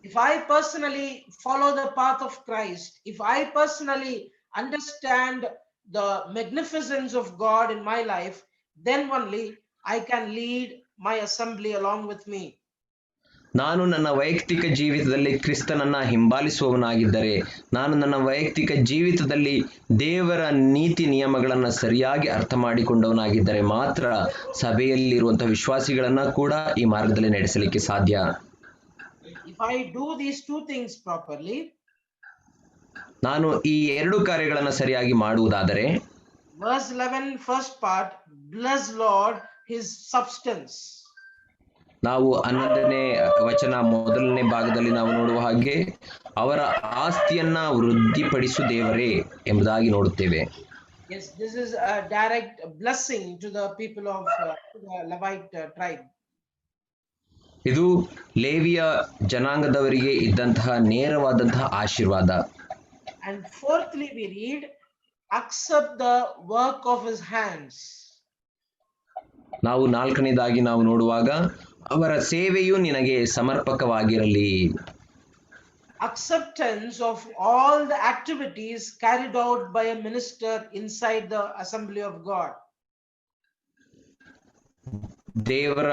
If I personally follow the path of Christ, if I personally understand the magnificence of God in my life, then only I can lead my assembly along with me. ನಾನು ನನ್ನ ವೈಯಕ್ತಿಕ ಜೀವಿತದಲ್ಲಿ ಕ್ರಿಸ್ತನನ್ನ ಹಿಂಬಾಲಿಸುವವನಾಗಿದ್ದರೆ, ನಾನು ನನ್ನ ವೈಯಕ್ತಿಕ ಜೀವಿತದಲ್ಲಿ ದೇವರ ನೀತಿ ನಿಯಮಗಳನ್ನ ಸರಿಯಾಗಿ ಅರ್ಥ ಮಾಡಿಕೊಂಡವನಾಗಿದ್ದರೆ ಮಾತ್ರ ಸಭೆಯಲ್ಲಿರುವಂತಹ ವಿಶ್ವಾಸಿಗಳನ್ನ ಕೂಡ ಈ ಮಾರ್ಗದಲ್ಲಿ ನಡೆಸಲಿಕ್ಕೆ ಸಾಧ್ಯ. If I do these two things properly, ನಾನು ಈ 2 ಕಾರ್ಯಗಳನ್ನ ಸರಿಯಾಗಿ ಮಾಡುವುದಾದರೆ, verse 11 first part, bless Lord his substance. ನಾವು 11ನೇ ವಚನ ಮೊದಲನೇ ಭಾಗದಲ್ಲಿ ನಾವು ನೋಡುವ ಹಾಗೆ ಅವರ ಆಸ್ತಿಯನ್ನ ವೃದ್ಧಿಪಡಿಸು ದೇವರೇ ಎಂಬುದಾಗಿ ನೋಡುತ್ತೇವೆ. Yes, this is a direct blessing to the people of the Levite tribe. ಇದು ಲೇವಿಯ ಜನಾಂಗದವರಿಗೆ ಇದ್ದಂತಹ ನೇರವಾದಂತಹ ಆಶೀರ್ವಾದ. And fourthly we read, accept the work of his hands. ನಾವು 4ನೇದಾಗಿ ನಾವು ನೋಡುವಾಗ ಅವರ ಸೇವೆಯು ನಿನಗೆ ಸಮರ್ಪಕವಾಗಿರಲಿ. Acceptance of all the activities carried out by a minister inside the assembly of God. ದೇವರ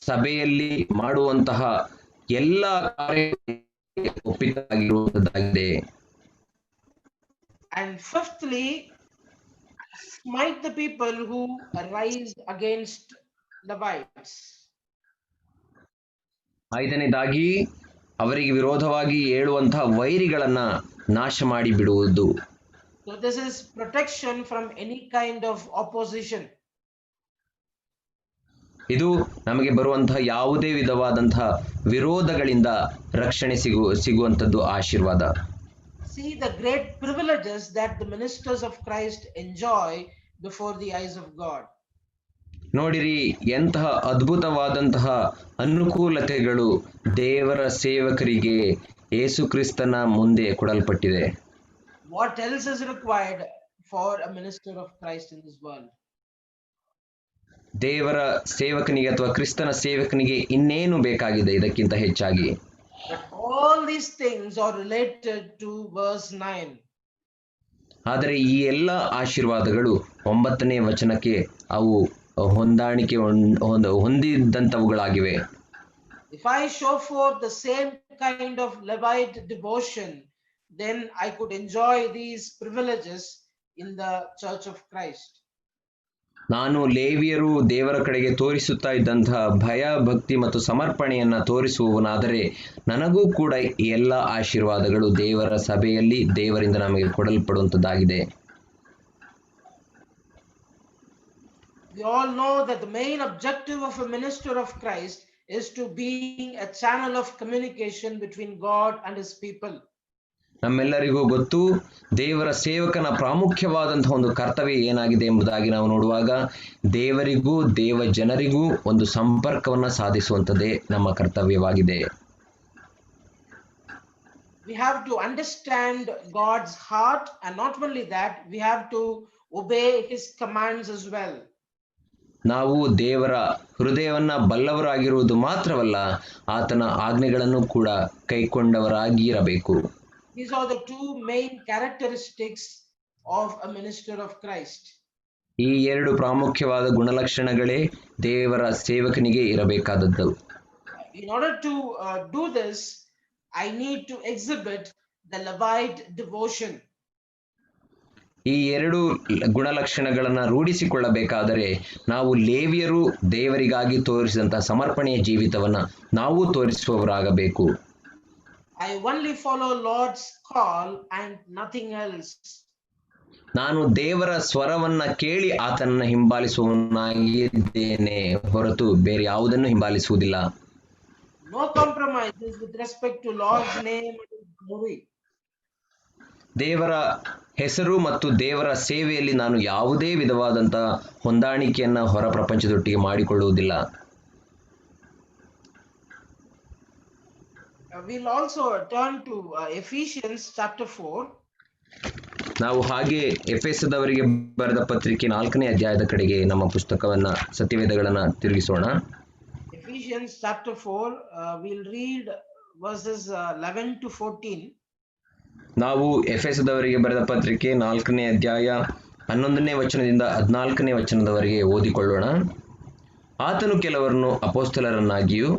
ಸಭೆಯಲ್ಲಿ ಮಾಡುವಂತಹ ಎಲ್ಲ ಕಾರ್ಯ ಒಪ್ಪಿತವಾಗಿರುವುದಾಗಿದೆ. And fifthly, smite the people who rise against Levites. 5ನೇದಾಗಿ ಅವರಿಗೆ ವಿರೋಧವಾಗಿ ಏಳುವಂತಹ ವೈರಿಗಳನ್ನ ನಾಶ ಮಾಡಿ ಬಿಡುವುದು. So this is protection from any kind of opposition. ಇದು ನಮಗೆ ಬರುವಂತಹ ಯಾವುದೇ ವಿಧವಾದಂತಹ ವಿರೋಧಗಳಿಂದ ರಕ್ಷಣೆ ಸಿಗುವಂತದ್ದು ಆಶೀರ್ವಾದ. See the great privileges that the ministers of Christ enjoy before the eyes of God. ನೋಡಿರಿ, ಎಂತಹ ಅದ್ಭುತವಾದಂತಹ ಅನುಕೂಲತೆಗಳು ದೇವರ ಸೇವಕರಿಗೆ ಯೇಸು ಕ್ರಿಸ್ತನ ಮುಂದೆ ಕೊಡಲ್ಪಟ್ಟಿದೆ. What else is required for a minister of Christ in this world? ದೇವರ ಸೇವಕನಿಗೆ ಅಥವಾ ಕ್ರಿಸ್ತನ ಸೇವಕನಿಗೆ ಇನ್ನೇನು ಬೇಕಾಗಿದೆ ಇದಕ್ಕಿಂತ ಹೆಚ್ಚಾಗಿ? But all these things are related to verse 9. ಆದರೆ ಈ ಎಲ್ಲ ಆಶೀರ್ವಾದಗಳು 9ನೇ ವಚನಕ್ಕೆ ಅವು ಹೊಂದಾಣಿಕೆ ಹೊಂದಿದಂತವುಗಳಾಗಿವೆ. If I show forth the same kind of Levite devotion, then I could enjoy these privileges in the Church of Christ. ನಾನು ಲೇವಿಯರು ದೇವರ ಕಡೆಗೆ ತೋರಿಸುತ್ತಾ ಇದ್ದಂತಹ ಭಯ ಭಕ್ತಿ ಮತ್ತು ಸಮರ್ಪಣೆಯನ್ನ ತೋರಿಸುವವನಾದರೆ ನನಗೂ ಕೂಡ ಈ ಎಲ್ಲ ಆಶೀರ್ವಾದಗಳು ದೇವರ ಸಭೆಯಲ್ಲಿ ದೇವರಿಂದ ನಮಗೆ ಕೊಡಲ್ಪಡುವಂಥದ್ದಾಗಿದೆ. We all know that the main objective of a minister of Christ is to be a channel of communication between God and his people. ನಮ್ಮೆಲ್ಲರಿಗೂ ಗೊತ್ತು, ದೇವರ ಸೇವಕನ ಪ್ರಾಮುಖ್ಯವಾದಂತಹ ಒಂದು ಕರ್ತವ್ಯ ಏನಾಗಿದೆ ಎಂಬುದಾಗಿ ನಾವು ನೋಡುವಾಗ ದೇವರಿಗೂ ದೇವ ಜನರಿಗೂ ಒಂದು ಸಂಪರ್ಕವನ್ನು ಸಾಧಿಸುವಂಥದ್ದೇ ನಮ್ಮ ಕರ್ತವ್ಯವಾಗಿದೆ. We have to understand God's heart, and not only that, we have to obey his commands as well. ನಾವು ದೇವರ ಹೃದಯವನ್ನ ಬಲ್ಲವರಾಗಿರುವುದು ಮಾತ್ರವಲ್ಲ, ಆತನ ಆಜ್ಞೆಗಳನ್ನು ಕೂಡ ಕೈಕೊಂಡವರಾಗಿ ಇರಬೇಕು. These are the two main characteristics of a minister of Christ. ಈ ಎರಡು ಪ್ರಾಮುಖ್ಯವಾದ ಗುಣಲಕ್ಷಣಗಳೇ ದೇವರ ಸೇವಕನಿಗೆ ಇರಬೇಕಾದದ್ದು. In order to do this, I need to exhibit the Levite devotion. ಈ ಎರಡು ಗುಣಲಕ್ಷಣಗಳನ್ನು ರೂಢಿಸಿಕೊಳ್ಳಬೇಕಾದರೆ ನಾವು ಲೇವಿಯರು ದೇವರಿಗಾಗಿ ತೋರಿಸಿದಂತಹ ಸಮರ್ಪಣೆಯ ಜೀವಿತವನ್ನ ನಾವು ತೋರಿಸುವವರಾಗಬೇಕು. I only follow Lord's call and nothing else. ನಾನು ದೇವರ ಸ್ವರವನ್ನ ಕೇಳಿ ಆತನನ್ನ ಹಿಂಬಾಲಿಸುವವನಾಗಿದ್ದೇನೆ ಹೊರತು ಬೇರೆ ಯಾವುದನ್ನು ಹಿಂಬಾಲಿಸುವುದಿಲ್ಲ. No compromises with respect to Lord's name and glory. ದೇವರ ಹೆಸರು ಮತ್ತು ದೇವರ ಸೇವೆಯಲ್ಲಿ ನಾನು ಯಾವುದೇ ವಿಧವಾದಂತಹ ಹೊಂದಾಣಿಕೆಯನ್ನ ಹೊರ ಪ್ರಪಂಚದೊಟ್ಟಿಗೆ ಮಾಡಿಕೊಳ್ಳುವುದಿಲ್ಲ. We'll also turn to Ephesians chapter 4. ನಾವು ಹಾಗೆ ಎಫೆಸದವರಿಗೆ ಬರೆದ ಪತ್ರಿಕೆ 4ನೇ ಅಧ್ಯಾಯದ ಕಡೆಗೆ ನಮ್ಮ ಪುಸ್ತಕವನ್ನ ಸತ್ಯವೇದಗಳನ್ನ ತಿರುಗಿಸೋಣ. Ephesians chapter 4, we'll read verses 11 to 14. ನಾವು ಎಫೆಸದವರಿಗೆ ಬರೆದ ಪತ್ರಿಕೆ 4ನೇ ಅಧ್ಯಾಯ 11ನೇ ವಚನದಿಂದ 14ನೇ ವಚನದವರೆಗೆ ಓದಿಕೊಳ್ಳೋಣ. ಆತನು ಕೆಲವರನ್ನು ಅಪೋಸ್ತಲರನ್ನಾಗಿಯೂ,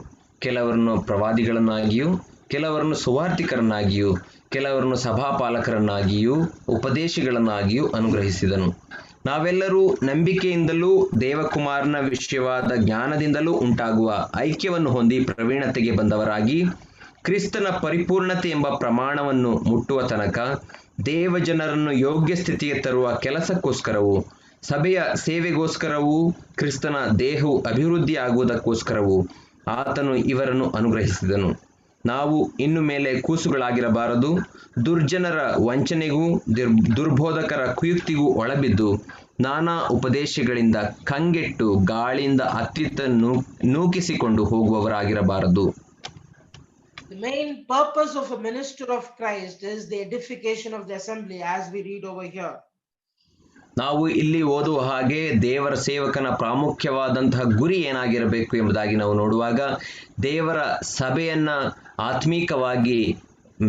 ಕೆಲವರನ್ನು ಪ್ರವಾದಿಗಳನ್ನಾಗಿಯೂ, ಕೆಲವರನ್ನು ಸುವಾರ್ತಿಕರನ್ನಾಗಿಯೂ, ಕೆಲವರನ್ನು ಸಭಾಪಾಲಕರನ್ನಾಗಿಯೂ, ಉಪದೇಶಿಗಳನ್ನಾಗಿಯೂ ಅನುಗ್ರಹಿಸಿದನು. ನಾವೆಲ್ಲರೂ ನಂಬಿಕೆಯಿಂದಲೂ ದೇವಕುಮಾರನ ವಿಷಯವಾದ ಜ್ಞಾನದಿಂದಲೂ ಉಂಟಾಗುವ ಐಕ್ಯವನ್ನು ಹೊಂದಿ ಪ್ರವೀಣತೆಗೆ ಬಂದವರಾಗಿ ಕ್ರಿಸ್ತನ ಪರಿಪೂರ್ಣತೆ ಎಂಬ ಪ್ರಮಾಣವನ್ನು ಮುಟ್ಟುವ ತನಕ ದೇವಜನರನ್ನು ಯೋಗ್ಯ ಸ್ಥಿತಿಗೆ ತರುವ ಕೆಲಸಕ್ಕೋಸ್ಕರವೂ, ಸಭೆಯ ಸೇವೆಗೋಸ್ಕರವೂ, ಕ್ರಿಸ್ತನ ದೇಹವು ಅಭಿವೃದ್ಧಿ ಆಗುವುದಕ್ಕೋಸ್ಕರವೂ ಆತನು ಇವರನ್ನು ಅನುಗ್ರಹಿಸಿದನು. ನಾವು ಇನ್ನು ಮೇಲೆ ಕೂಸುಗಳಾಗಿರಬಾರದು, ದುರ್ಜನರ ವಂಚನೆಗೂ ದುರ್ಬೋಧಕರ ಕುಯುಕ್ತಿಗೂ ಒಳಬಿದ್ದು ನಾನಾ ಉಪದೇಶಗಳಿಂದ ಕಂಗೆಟ್ಟು ಗಾಳಿಯಿಂದ ಅತ್ತಿತ್ತ ನೂಕಿಸಿಕೊಂಡು ಹೋಗುವವರಾಗಿರಬಾರದು. The main purpose of a minister of Christ is the edification of the assembly, as we read over here. ನಾವು ಇಲ್ಲಿ ಓದುವ ಹಾಗೆ ದೇವರ ಸೇವಕನ ಪ್ರಾಮುಖ್ಯವಾದಂತಹ ಗುರಿ ಏನಾಗಿರಬೇಕು ಎಂಬುದಾಗಿ ನಾವು ನೋಡುವಾಗ ದೇವರ ಸಭೆಯನ್ನ ಆತ್ಮೀಕವಾಗಿ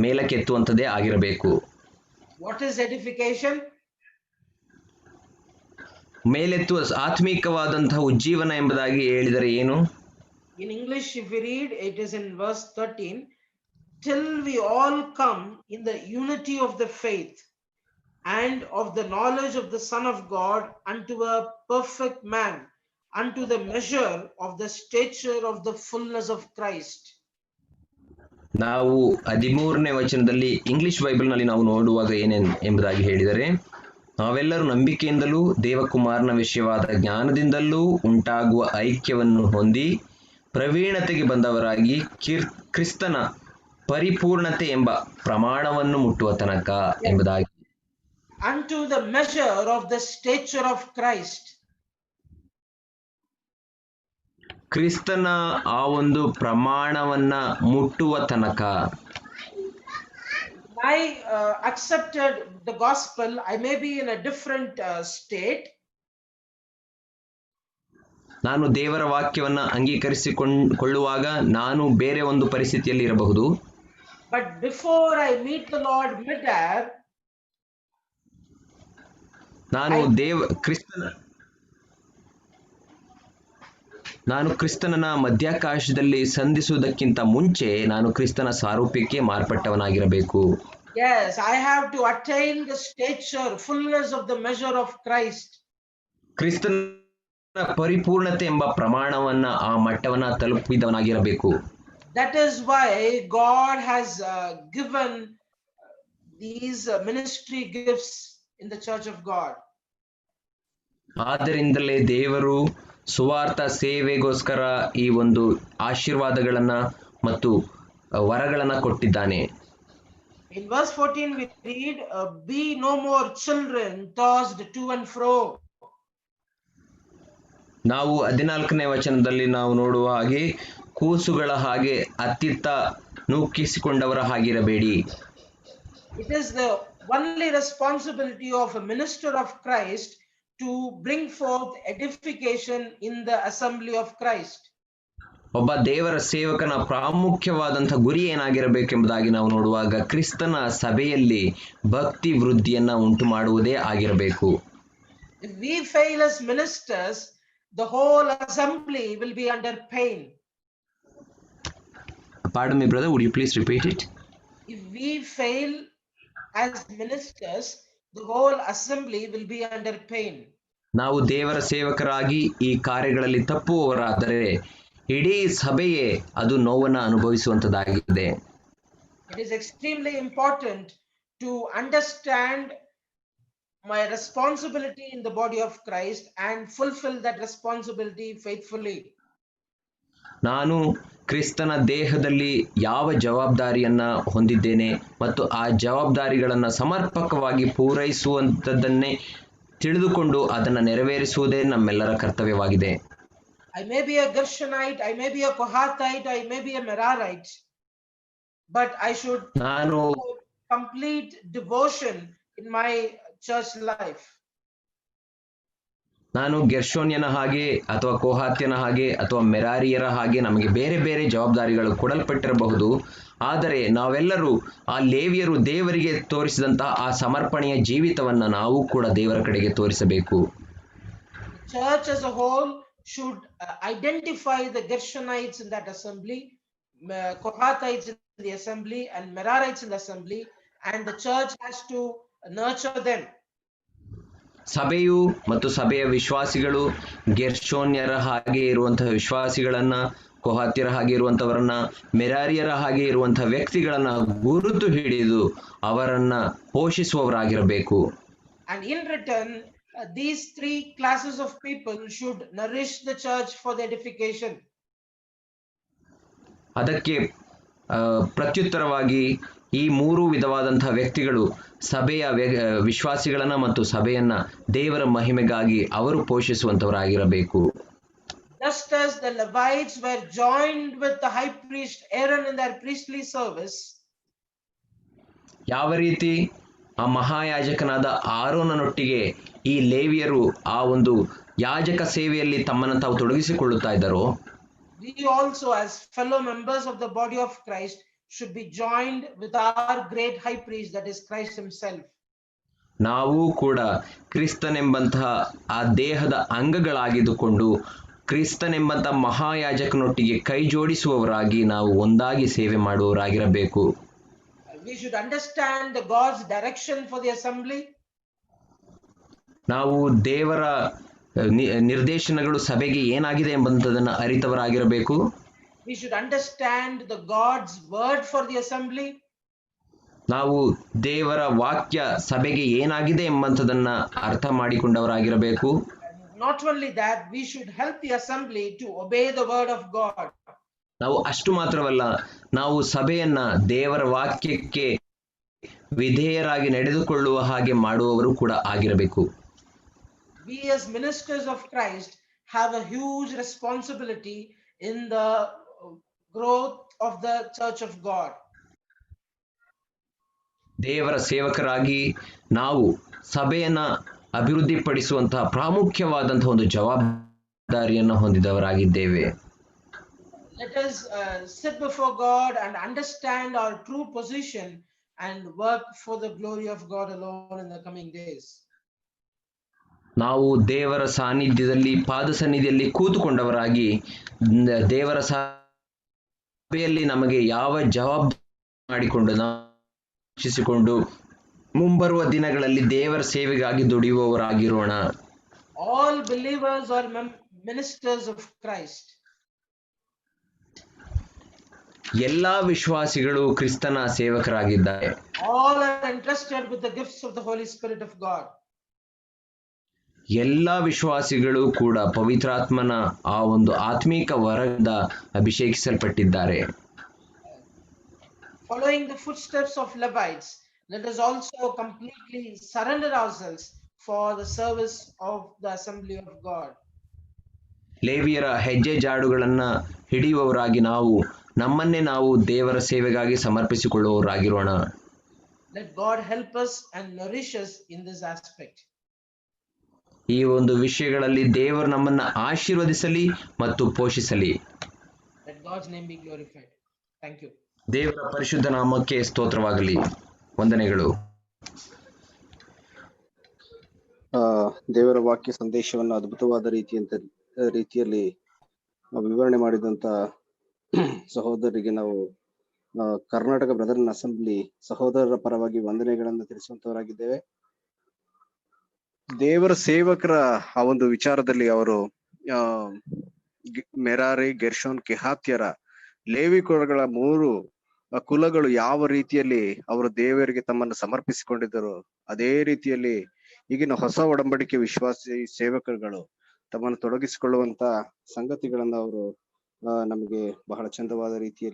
ಮೇಲಕ್ಕೆತ್ತುವಂಥದ್ದೇ ಆಗಿರಬೇಕು. What is edification? ಮೇಲೆತ್ತುವ ಆತ್ಮೀಕವಾದಂತಹ ಉಜ್ಜೀವನ ಎಂಬುದಾಗಿ ಹೇಳಿದರೆ ಏನು? In English, if we read, it is in verse 13, till we all come in the unity of the faith and of the knowledge of the Son of God unto a perfect man, unto the measure of the stature of the fullness of Christ. ನಾವು 13ನೇ ವಚನದಲ್ಲಿ ಇಂಗ್ಲಿಷ್ ಬೈಬಲ್ನಲ್ಲಿ ನಾವು ನೋಡುವಾಗ ಎಂಬುದಾಗಿ ಹೇಳಿದರೆ, ನಾವೆಲ್ಲರೂ ನಂಬಿಕೆಯಿಂದಲೂ ದೇವಕುಮಾರನ ವಿಷಯವಾದ ಜ್ಞಾನದಿಂದಲೂ ಉಂಟಾಗುವ ಐಕ್ಯವನ್ನು ಹೊಂದಿ ಪ್ರವೀಣತೆಗೆ ಬಂದವರಾಗಿ ಕ್ರಿಸ್ತನ ಪರಿಪೂರ್ಣತೆ ಎಂಬ ಪ್ರಮಾಣವನ್ನು ಮುಟ್ಟುವ ತನಕ ಎಂಬುದಾಗಿ. Unto the measure of the stature of Christ. ಕ್ರಿಸ್ತನ ಆ ಒಂದು ಪ್ರಮಾಣವನ್ನ ಮುಟ್ಟುವ ತನಕ. I accepted the gospel. I may be in a different state. ನಾನು ದೇವರ ವಾಕ್ಯವನ್ನ ಅಂಗೀಕರಿಸಿಕೊಳ್ಳುವಾಗ ನಾನು ಬೇರೆ ಒಂದು ಪರಿಸ್ಥಿತಿಯಲ್ಲಿ ಇರಬಹುದು. But before I meet the Lord mid-air, ನಾನು ಕ್ರಿಸ್ತನನ್ನ ಮಧ್ಯಾಕಾಶದಲ್ಲಿ ಸಂಧಿಸುವುದಕ್ಕಿಂತ ಮುಂಚೆ ನಾನು ಕ್ರಿಸ್ತನ ಸಾರೂಪ್ಯಕ್ಕೆ ಮಾರ್ಪಟ್ಟವನಾಗಿರಬೇಕು. Yes, I have to attain the stature, fullness of the measure of Christ. ಕ್ರಿಸ್ತನ ಪರಿಪೂರ್ಣತೆ ಎಂಬ ಪ್ರಮಾಣವನ್ನ, ಆ ಮಟ್ಟವನ್ನ ತಲುಪಿದವನಾಗಿರಬೇಕು. That is why God has given these ministry gifts in the church of God. ಆದ್ದರಿಂದಲೇ ದೇವರು ಸುವಾರ್ಥ ಸೇವೆಗೋಸ್ಕರ ಈ ಒಂದು ಆಶೀರ್ವಾದಗಳನ್ನ ಮತ್ತು ವರಗಳನ್ನ ಕೊಟ್ಟಿದ್ದಾನೆ. In verse 14 we read, be no more children tossed to and fro. ನಾವು 14ನೇ ವಚನದಲ್ಲಿ ನಾವು ನೋಡುವ ಹಾಗೆ, ಕೂಸುಗಳ ಹಾಗೆ ಅತ್ತಿತ್ತ ನೂಕಿಸಿಕೊಂಡವರ ಹಾಗಿರಬೇಡಿ. It is the only responsibility of a minister of Christ to bring forth edification in the assembly of Christ. ಒಬ್ಬ ದೇವರ ಸೇವಕನ ಪ್ರಾಮುಖ್ಯವಾದಂಥ ಗುರಿ ಏನಾಗಿರಬೇಕೆಂಬುದಾಗಿ ನಾವು ನೋಡುವಾಗ, ಕ್ರಿಸ್ತನ ಸಭೆಯಲ್ಲಿ ಭಕ್ತಿ ವೃದ್ಧಿಯನ್ನ ಉಂಟು ಮಾಡುವುದೇ ಆಗಿರಬೇಕು. If we fail as ministers, the whole assembly will be under pain. Pardon me, brother, would you please repeat it? If we fail as ministers, the whole assembly will be under pain. ನಾವು ದೇವರ ಸೇವಕರಾಗಿ ಈ ಕಾರ್ಯಗಳಲ್ಲಿ ತಪ್ಪುವವರಾದರೆ ಇಡೀ ಸಭೆಯೇ ಅದು ನೋವನ್ನು ಅನುಭವಿಸುವಂತದ್ದಾಗಿದೆ. It is extremely important to understand my responsibility in the body of Christ and fulfill that responsibility faithfully. ನಾನು ಕ್ರಿಸ್ತನ ದೇಹದಲ್ಲಿ ಯಾವ ಜವಾಬ್ದಾರಿಯನ್ನ ಹೊಂದಿದ್ದೇನೆ ಮತ್ತು ಆ ಜವಾಬ್ದಾರಿಗಳನ್ನ ಸಮರ್ಪಕವಾಗಿ ಪೂರೈಸುವಂಥದ್ದನ್ನೇ ತಿಳಿದುಕೊಂಡು ಅದನ್ನು ನೆರವೇರಿಸುವುದೇ ನಮ್ಮೆಲ್ಲರ ಕರ್ತವ್ಯವಾಗಿದೆ. I may be a Gershonite, I may be a Kohathite, I may be a Merarite, but I should ನಾನು complete devotion in my church life. ನಾನು ಗೆರ್ಷೋನ್ಯನ ಹಾಗೆ ಅಥವಾ ಕೋಹಾತ್ಯನ ಹಾಗೆ ಅಥವಾ ಮೆರಾರಿಯರ ಹಾಗೆ ನಮಗೆ ಬೇರೆ ಬೇರೆ ಜವಾಬ್ದಾರಿಗಳು ಕೊಡಲ್ಪಟ್ಟಿರಬಹುದು. ಆದರೆ ನಾವೆಲ್ಲರೂ ಆ ಲೇವಿಯರು ದೇವರಿಗೆ ತೋರಿಸಿದಂತಹ ಆ ಸಮರ್ಪಣೆಯ ಜೀವಿತವನ್ನ ನಾವು ಕೂಡ ದೇವರ ಕಡೆಗೆ ತೋರಿಸಬೇಕು. Church as a whole should identify the Gershonites in that assembly, Kohathites in the assembly, and Merarites in the assembly, and the church has to nurture them. ಸಭೆಯು ಮತ್ತು ಸಭೆಯ ವಿಶ್ವಾಸಿಗಳು ಗೆರ್ಷೋನ್ಯರ ಹಾಗೆ ಇರುವಂತಹ ವಿಶ್ವಾಸಿಗಳನ್ನ, ಕೊಹಾತ್ಯರ ಹಾಗೆ ಇರುವಂತವರನ್ನ, ಮೆರಾರಿಯರ ಹಾಗೆ ಇರುವಂತಹ ವ್ಯಕ್ತಿಗಳನ್ನ ಗುರುತು ಹಿಡಿದು ಅವರನ್ನ ಪೋಷಿಸುವವರಾಗಿರಬೇಕು. And in return, these three classes of people should nourish the church for the edification. ಅದಕ್ಕೆ ಪ್ರತ್ಯುತ್ತರವಾಗಿ ಈ ಮೂರು ವಿಧವಾದಂತಹ ವ್ಯಕ್ತಿಗಳು ಸಭೆಯ ವಿಶ್ವಾಸಿಗಳನ್ನ ಮತ್ತು ಸಭೆಯನ್ನ ದೇವರ ಮಹಿಮೆಗಾಗಿ ಅವರು ಪೋಷಿಸುವಂತವರಾಗಿರಬೇಕು. Just as the Levites were joined with the high priest Aaron in their priestly service, ಯಾವ ರೀತಿ ಆ ಮಹಾಯಾಜಕನಾದ ಆರೋನನೊಟ್ಟಿಗೆ ಈ ಲೇವಿಯರು ಆ ಒಂದು ಯಾಜಕ ಸೇವೆಯಲ್ಲಿ ತಮ್ಮನ್ನು ತಾವು ತೊಡಗಿಸಿಕೊಳ್ಳುತ್ತಾ ಇದ್ದಾರೋ, we also as fellow members of the body of Christ should be joined with our great high priest, that is Christ himself. ನಾವು ಕೂಡ ಕ್ರಿಸ್ತನೆಂಬಂತಹ ಆ ದೇಹದ ಅಂಗಗಳಾಗಿದ್ದುಕೊಂಡು ಕ್ರಿಸ್ತನೆಂಬಂತಹ ಮಹಾಯಾಜಕನೊಟ್ಟಿಗೆ ಕೈ ಜೋಡಿಸುವವರಾಗಿ ನಾವು ಒಂದಾಗಿ ಸೇವೆ ಮಾಡುವವರಾಗಿರಬೇಕು. We should understand the God's direction for the assembly. ನಾವು ದೇವರ ನಿರ್ದೇಶನಗಳು ಸಭೆಗೆ ಏನಾಗಿದೆ ಎಂಬಂತದನ್ನು ಅರಿತವರಾಗಿರಬೇಕು. We should understand the God's word for the assembly. ನಾವು ದೇವರ ವಾಕ್ಯ ಸಭೆಗೆ ಏನಾಗಿದೆ ಎಂಬಂತದನ್ನ ಅರ್ಥ ಮಾಡಿಕೊಂಡವರಾಗಿರಬೇಕು. Not only that, we should help the assembly to obey the word of God. ನಾವು ಅಷ್ಟು ಮಾತ್ರವಲ್ಲ, ನಾವು ಸಭೆಯನ್ನ ದೇವರ ವಾಕ್ಯಕ್ಕೆ ವಿಧೇಯರಾಗಿ ನಡೆದುಕೊಳ್ಳುವ ಹಾಗೆ ಮಾಡುವವರು ಕೂಡ ಆಗಿರಬೇಕು. We as ministers of Christ have a huge responsibility in the growth of the church of God. ದೇವರ ಸೇವಕರಾಗಿ ನಾವು ಸಭೆಯನ್ನ ಅಭಿವೃದ್ಧಿಪಡಿಸುವಂತಹ ಪ್ರಾಮುಖ್ಯವಾದಂತಹ ಒಂದು ಜವಾಬ್ದಾರಿಯನ್ನು ಹೊಂದಿದವರಾಗಿದ್ದೇವೆ. Let us sit before God and understand our true position and work for the glory of God alone in the coming days. ನಾವು ದೇವರ ಸಾನ್ನಿಧ್ಯದಲ್ಲಿ ಪಾದ ಸನ್ನಿಧಿಯಲ್ಲಿ ಕೂತುಕೊಂಡವರಾಗಿ ದೇವರ ಸಭೆಯಲ್ಲಿ ನಮಗೆ ಯಾವ ಜವಾಬ್ದಾರಿ ಮಾಡಿಕೊಂಡು ನಾವು ರಕ್ಷಿಸಿಕೊಂಡು ಮುಂಬರುವ ದಿನಗಳಲ್ಲಿ ದೇವರ ಸೇವೆಗಾಗಿ ದುಡಿಯುವವರಾಗಿರೋಣ. All believers are ministers of Christ. ಎಲ್ಲಾ ವಿಶ್ವಾಸಿಗಳು ಕ್ರಿಸ್ತನ ಸೇವಕರಾಗಿದ್ದಾರೆ. All are entrusted with the gifts of the Holy Spirit of God. ಎಲ್ಲಾ ವಿಶ್ವಾಸಿಗಳು ಕೂಡ ಪವಿತ್ರಾತ್ಮನ ಆ ಒಂದು ಆತ್ಮೀಕ ವರದಿಂದ ಅಭಿಷೇಕಿಸಲ್ಪಟ್ಟಿದ್ದಾರೆ. Following the footsteps of Levites, let us also completely surrender ourselves for the service of the assembly of God. ಲೇವಿಯರ ಹೆಜ್ಜೆ ಜಾಡುಗಳನ್ನ ಹಿಡಿಯುವವರಾಗಿ ನಾವು ನಮ್ಮನ್ನೇ ನಾವು ದೇವರ ಸೇವೆಗಾಗಿ ಸಮರ್ಪಿಸಿಕೊಳ್ಳುವವರಾಗಿರೋಣ. Let God help us and nourish us in this aspect. ಈ ಒಂದು ವಿಷಯಗಳಲ್ಲಿ ದೇವರು ನಮ್ಮನ್ನ ಆಶೀರ್ವದಿಸಲಿ ಮತ್ತು ಪೋಷಿಸಲಿ. Let God's name be glorified. Thank you. ದೇವರ ಪರಿಶುದ್ಧ ನಾಮಕ್ಕೆ ಸ್ತೋತ್ರವಾಗಲಿ. ವಂದನೆಗಳು. ದೇವರ ವಾಕ್ಯ ಸಂದೇಶವನ್ನು ಅದ್ಭುತವಾದ ರೀತಿಯಲ್ಲಿ ವಿವರಣೆ ಮಾಡಿದಂತ ಸಹೋದರರಿಗೆ ನಾವು ಕರ್ನಾಟಕ ಬ್ರದರ್ನ್ ಅಸೆಂಬ್ಲಿ ಸಹೋದರರ ಪರವಾಗಿ ವಂದನೆಗಳನ್ನು ತಿಳಿಸುವಂತವರಾಗಿದ್ದೇವೆ. ದೇವರ ಸೇವಕರ ಆ ಒಂದು ವಿಚಾರದಲ್ಲಿ ಅವರು ಮೆರಾರಿ, ಗೆರ್ಷೋನ್, ಕೆಹಾತ್ಯರ, ಲೇವಿ ಕುಲಗಳ 3 ಕುಲಗಳು ಯಾವ ರೀತಿಯಲ್ಲಿ ಅವರು ದೇವರಿಗೆ ತಮ್ಮನ್ನು ಸಮರ್ಪಿಸಿಕೊಂಡಿದ್ದರು, ಅದೇ ರೀತಿಯಲ್ಲಿ ಈಗಿನ ಹೊಸ ಒಡಂಬಡಿಕೆ ವಿಶ್ವಾಸಿ ಸೇವಕರುಗಳು ತಮ್ಮನ್ನು ತೊಡಗಿಸಿಕೊಳ್ಳುವಂತ ಸಂಗತಿಗಳನ್ನ ಅವರು ನಮಗೆ ಬಹಳ ಚಂದವಾದ ರೀತಿಯಲ್ಲಿ